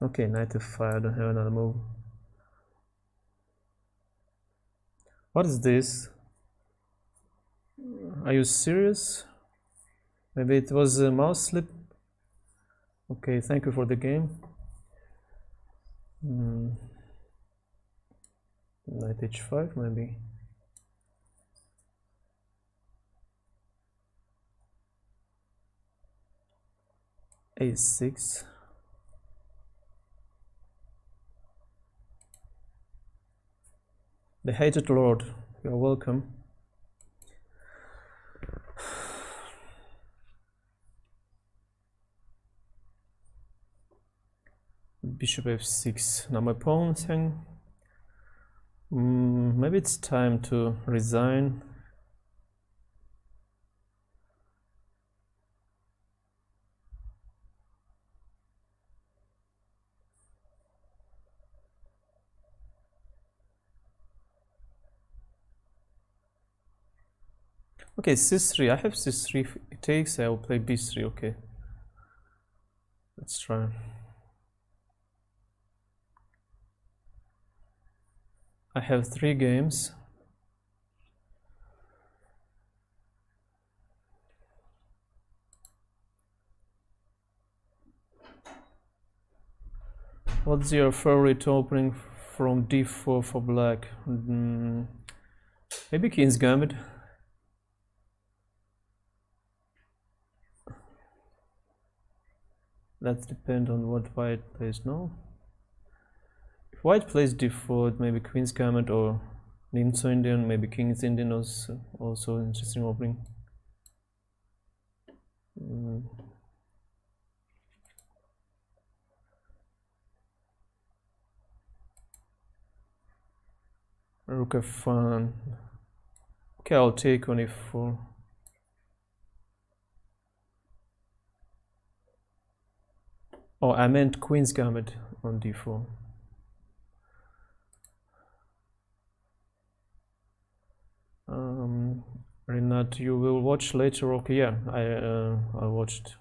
Okay, knight f5. I don't have another move. What is this? Are you serious? Maybe it was a mouse slip. Okay, thank you for the game. Knight h5 maybe. a6. The hated lord, you're welcome. Bishop f6. Now my pawn's hang. Maybe it's time to resign. Okay, c3. I have c3. If it takes, I will play b3. Okay, let's try. I have 3 games. What's your favorite opening from d4 for black? Maybe King's Gambit. That depends on what white plays now. If white plays d4, maybe Queen's Gambit or Nimzo Indian, maybe King's Indian is also interesting opening. Rook f1. Okay, I'll take on e4. Oh, I meant Queen's Gambit on d4. Renat, you will watch later? Okay, yeah, I watched.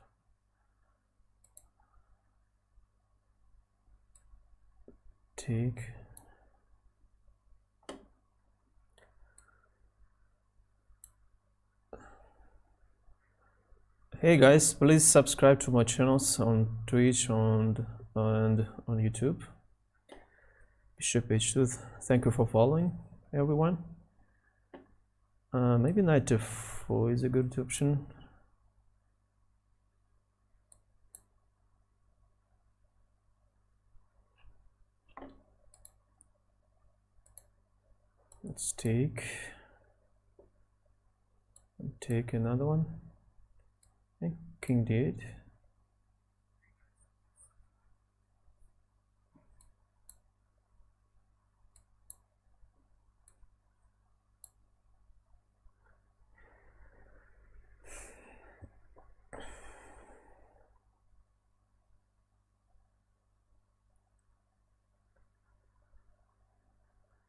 Take. Hey guys, please subscribe to my channels on Twitch and on YouTube. Bishop h2. Thank you for following, everyone. Maybe knight f4 is a good option. Let's take another one. Okay, king d8.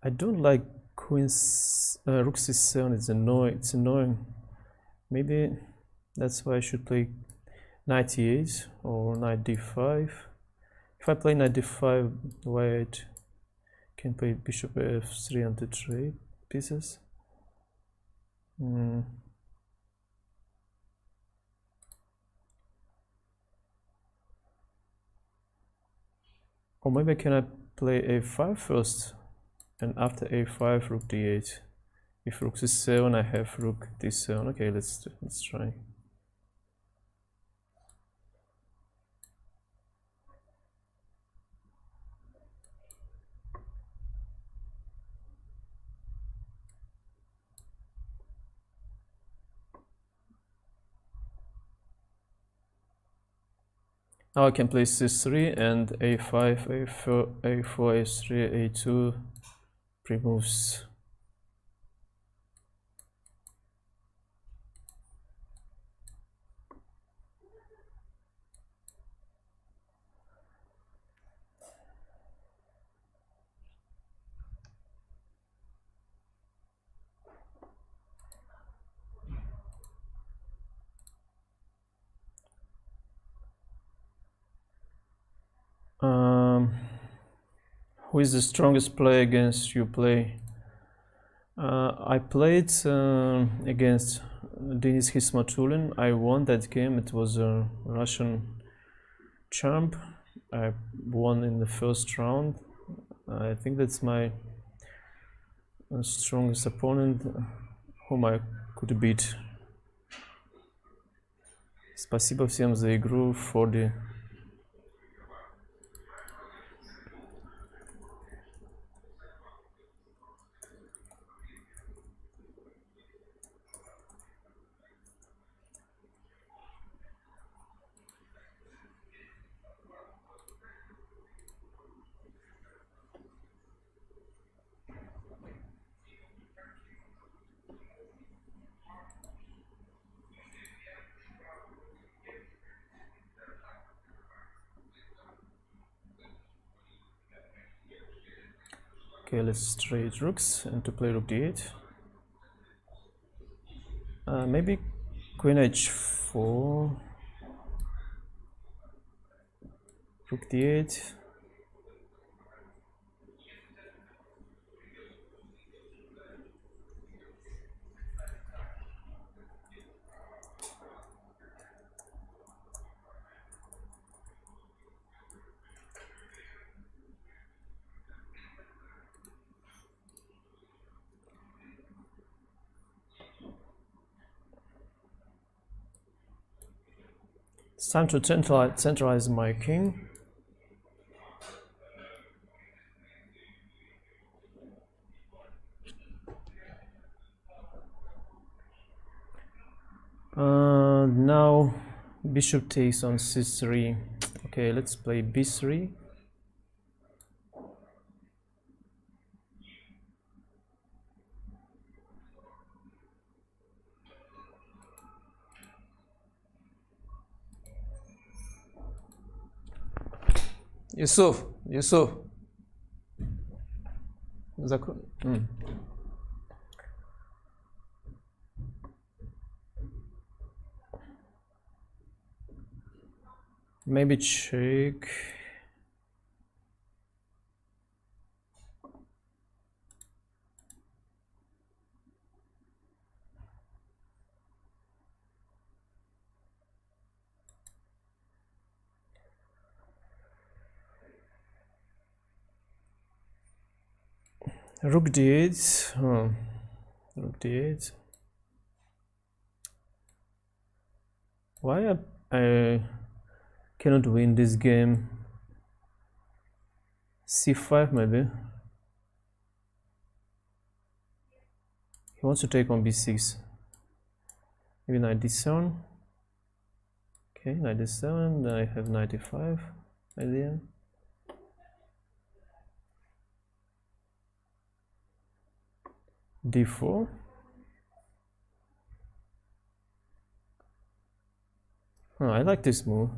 I don't like queen's rook c7. It's annoying. Maybe that's why I should play knight e8 or knight d5. If I play knight d5, white can play bishop f3 and the trade pieces. Or maybe can I play a5 first, and after a5 rook d8. If rook c7, I have rook d7. Okay, let's try. Now I can play c3 and a5, a4, a3, a2, pre-moves. Who is the strongest player against you play? I played against Denis Hismatulin. I won that game. It was a Russian champ. I won in the first round. I think that's my strongest opponent whom I could beat. Спасибо всем за игру, Форди. Okay, let's trade rooks and to play rook d8. Maybe queen h4, rook d8. It's time to centralize my king. Now bishop takes on c3. Okay, let's play b3. Yusuf. Maybe check. Rook d8. Rook d8. Why I cannot win this game? c5 maybe. He wants to take on b6. Maybe knight d7. Okay, knight d7. Then I have knight d5 at the end. d4. Oh, I like this move.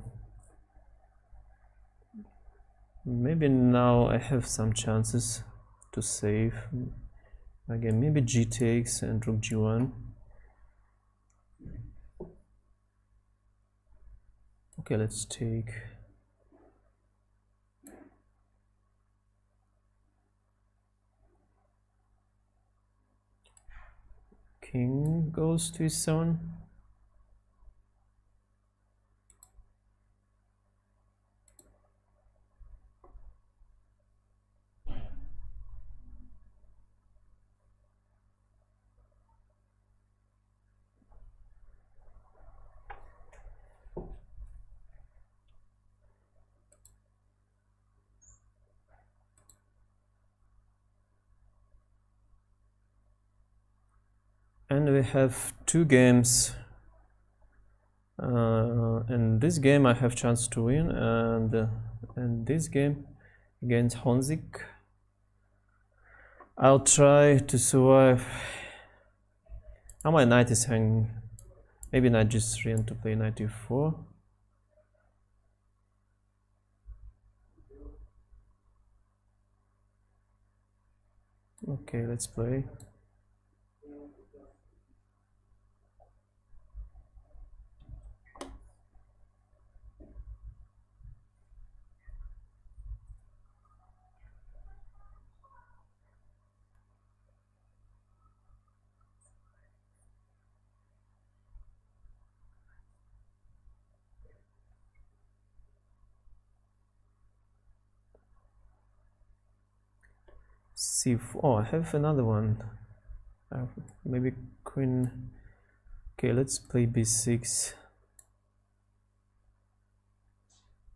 Maybe now I have some chances to save. Again, maybe g takes and rook g1. Okay, let's take. King goes to e7. And we have two games. In this game I have chance to win, and this game against Honzik I'll try to survive. Now my knight is hanging. Maybe knight g3 and to play knight e4. Okay, let's play. c4. Oh, I have another one. Maybe queen. Okay, let's play b6.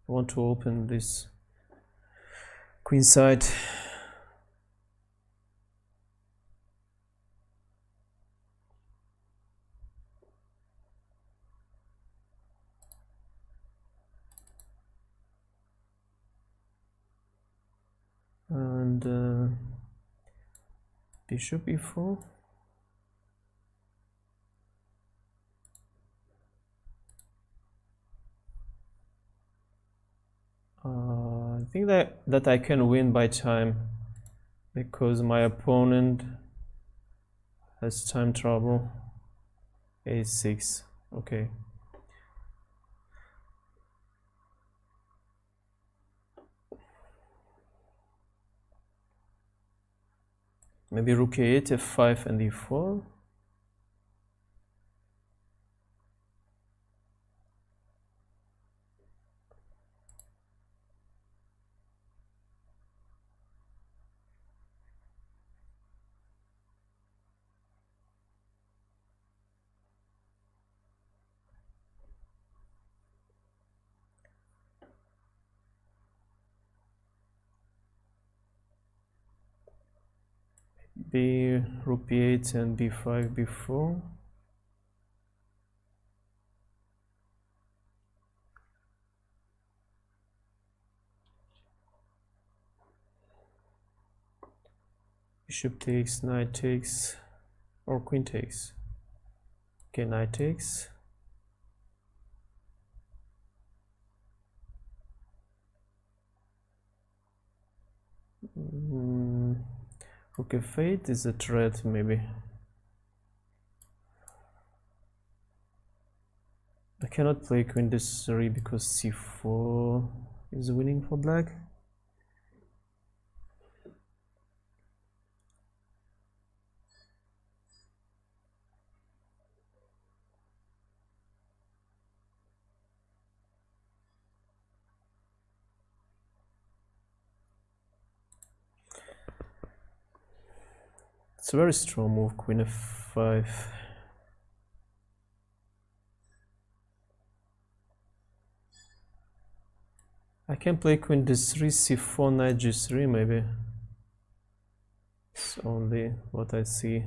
I want to open this queen side. And bishop e4. I think that I can win by time because my opponent has time trouble. a6. Okay. Maybe rook a8, f5, and e4. Rook b8 and b5, b4. Bishop takes, knight takes, or queen takes. Okay, knight takes. Rook f8 is a threat, maybe. I cannot play queen d3 because c4 is winning for black. It's a very strong move, queen f5. I can play queen d3, c4, knight g3 maybe. It's only what I see.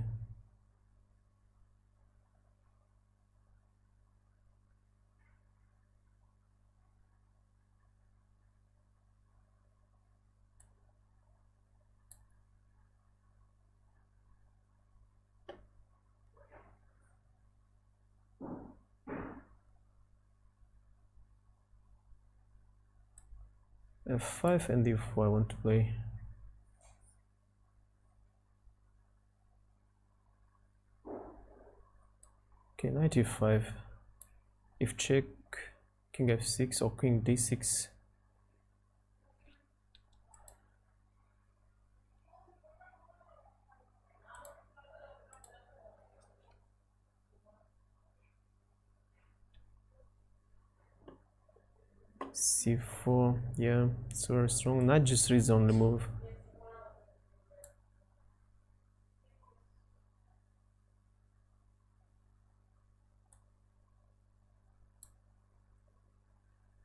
f5 and d4 I want to play. Okay, knight e5. If check, king f6 or king d6. c4, yeah, it's very strong. Knight g3 is the only move.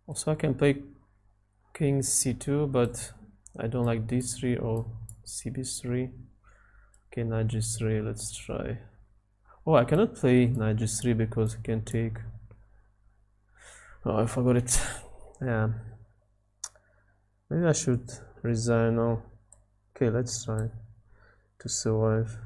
Also I can play king c2, but I don't like d3 or cb3. Okay, knight g3, let's try. Oh, I cannot play knight g3 because I can take. Oh, I forgot it. Yeah. Maybe I should resign now. Okay, let's try to survive.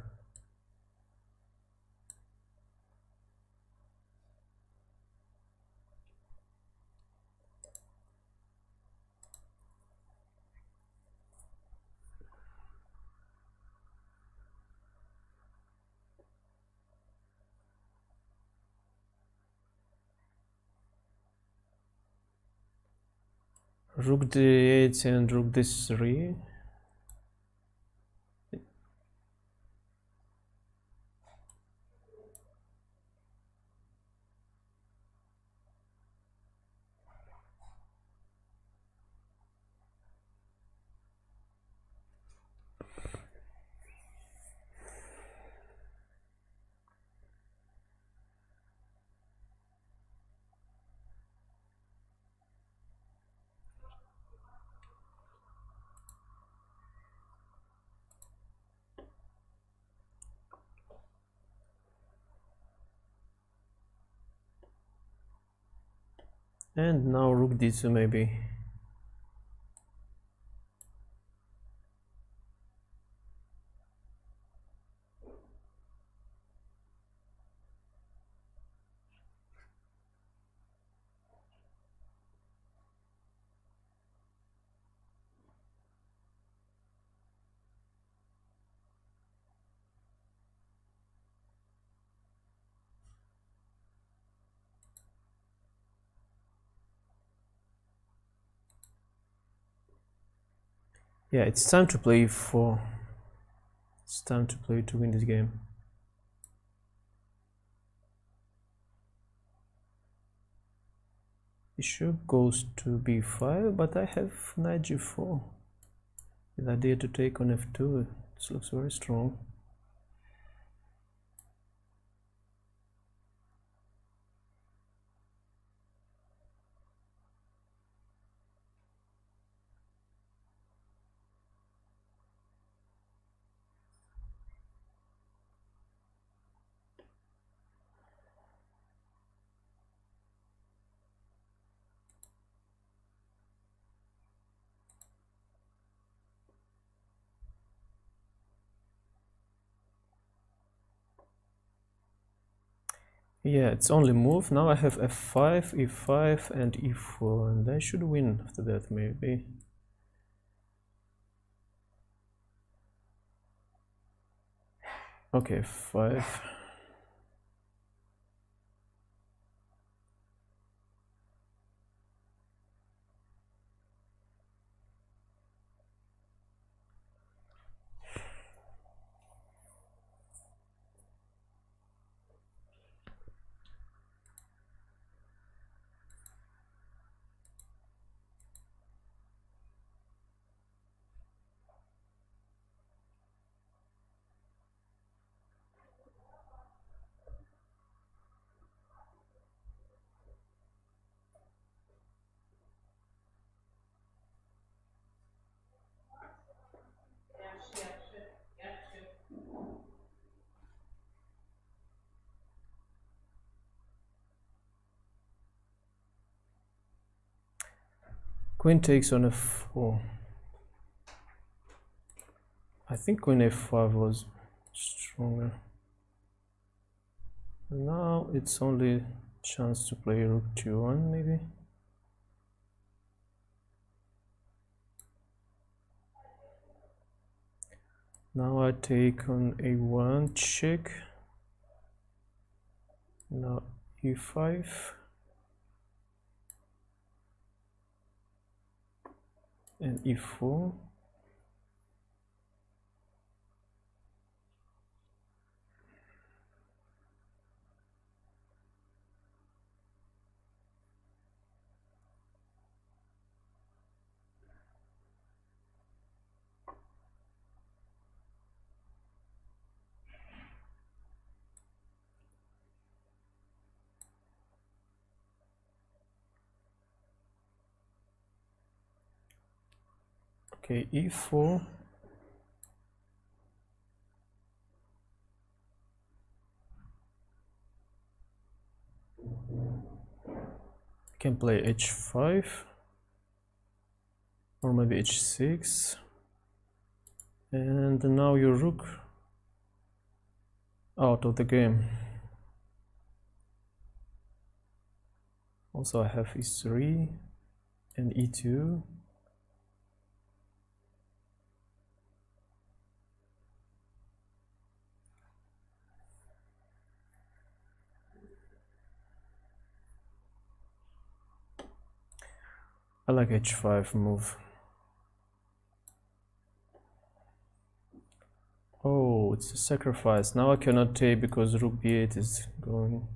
Rook d8 and rook d3. And now rook d2 maybe. Yeah, it's time to play e4. It's time to play to win this game. Bishop goes to b5, but I have knight g4. The idea to take on f2, this looks very strong. Yeah, it's only move. Now I have f5, e5 and e4, and I should win after that maybe. Okay, 5. Queen takes on f4. I think queen f5 was stronger. Now it's only chance to play rook g1 maybe. Now I take on a1 check. Now e5. And e4. Okay, e4. Can play h5 or maybe h6, and now your rook out of the game. Also I have e3 and e2. I like h5 move. Oh, it's a sacrifice. Now I cannot take because rook b8 is going.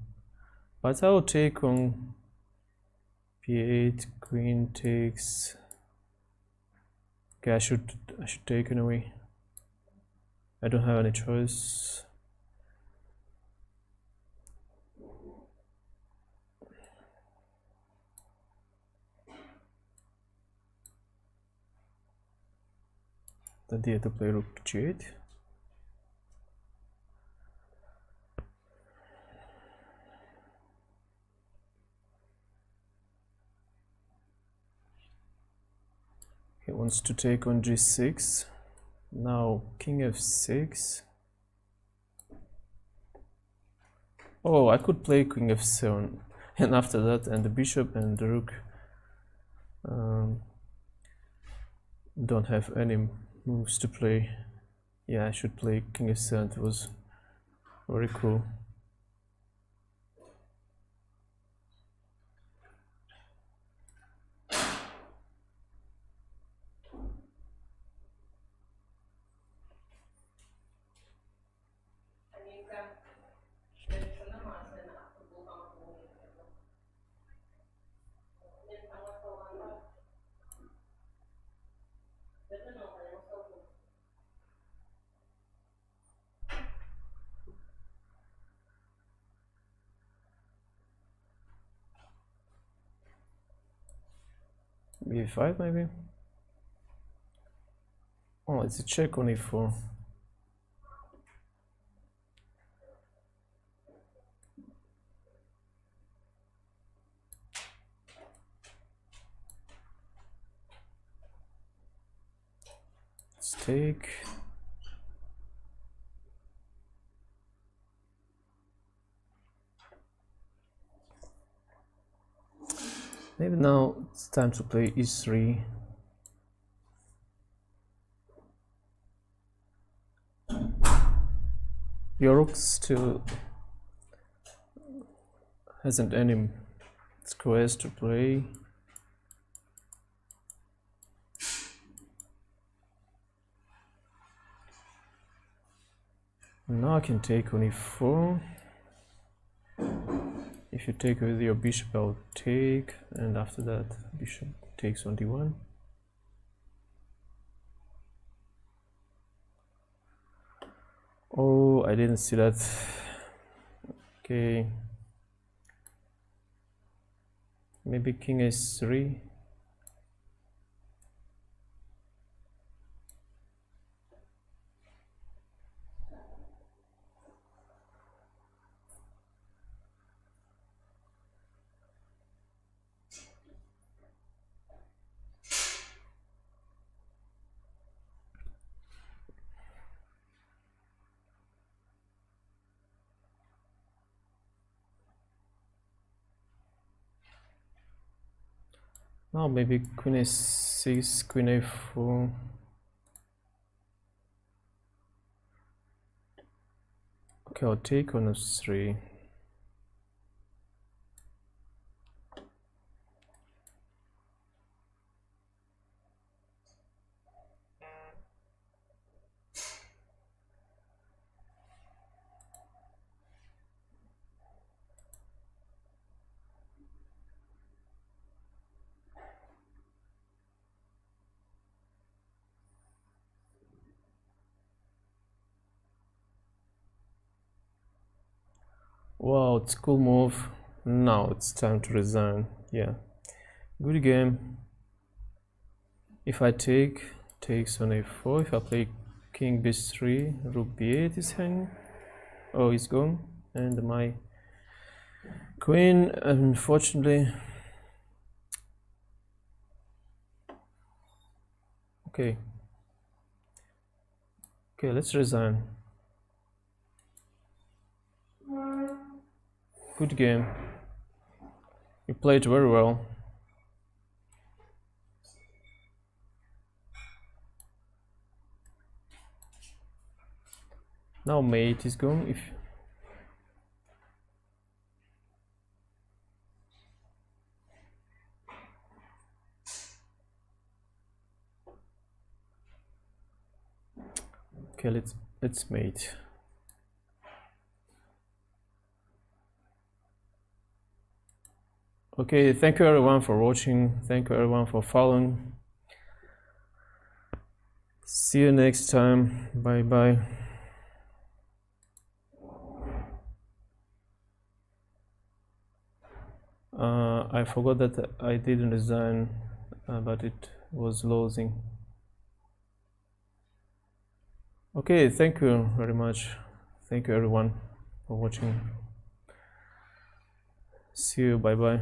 But I will take on b8, queen takes. Okay, I should take anyway. I don't have any choice. The idea to play rook g8. He wants to take on g6. Now king f6. Oh, I could play king f7, and after that, and the bishop and the rook don't have any moves to play. Yeah, I should play king f7. It was very cool. b5 maybe? Oh, it's a check on e4. Let's take. Maybe now it's time to play e3. Your rook still hasn't any squares to play. Now I can take on e4. If you take with your bishop, I'll take, and after that bishop takes on d1. Oh, I didn't see that. Okay. Maybe king s3. Now maybe queen a6, queen a4. Okay, I'll take on f3. Wow, it's a cool move. Now it's time to resign. Yeah, good game. If I take, takes on a4. If I play king b3, rook b8 is hanging. Oh, he's gone. And my queen, unfortunately. Okay. Okay, let's resign. Good game. You played very well. Now mate is gone. If okay, let's mate. Okay, thank you everyone for watching. Thank you everyone for following. See you next time. Bye bye. I forgot that I didn't resign, but it was losing. Okay, thank you very much. Thank you everyone for watching. See you. Bye bye.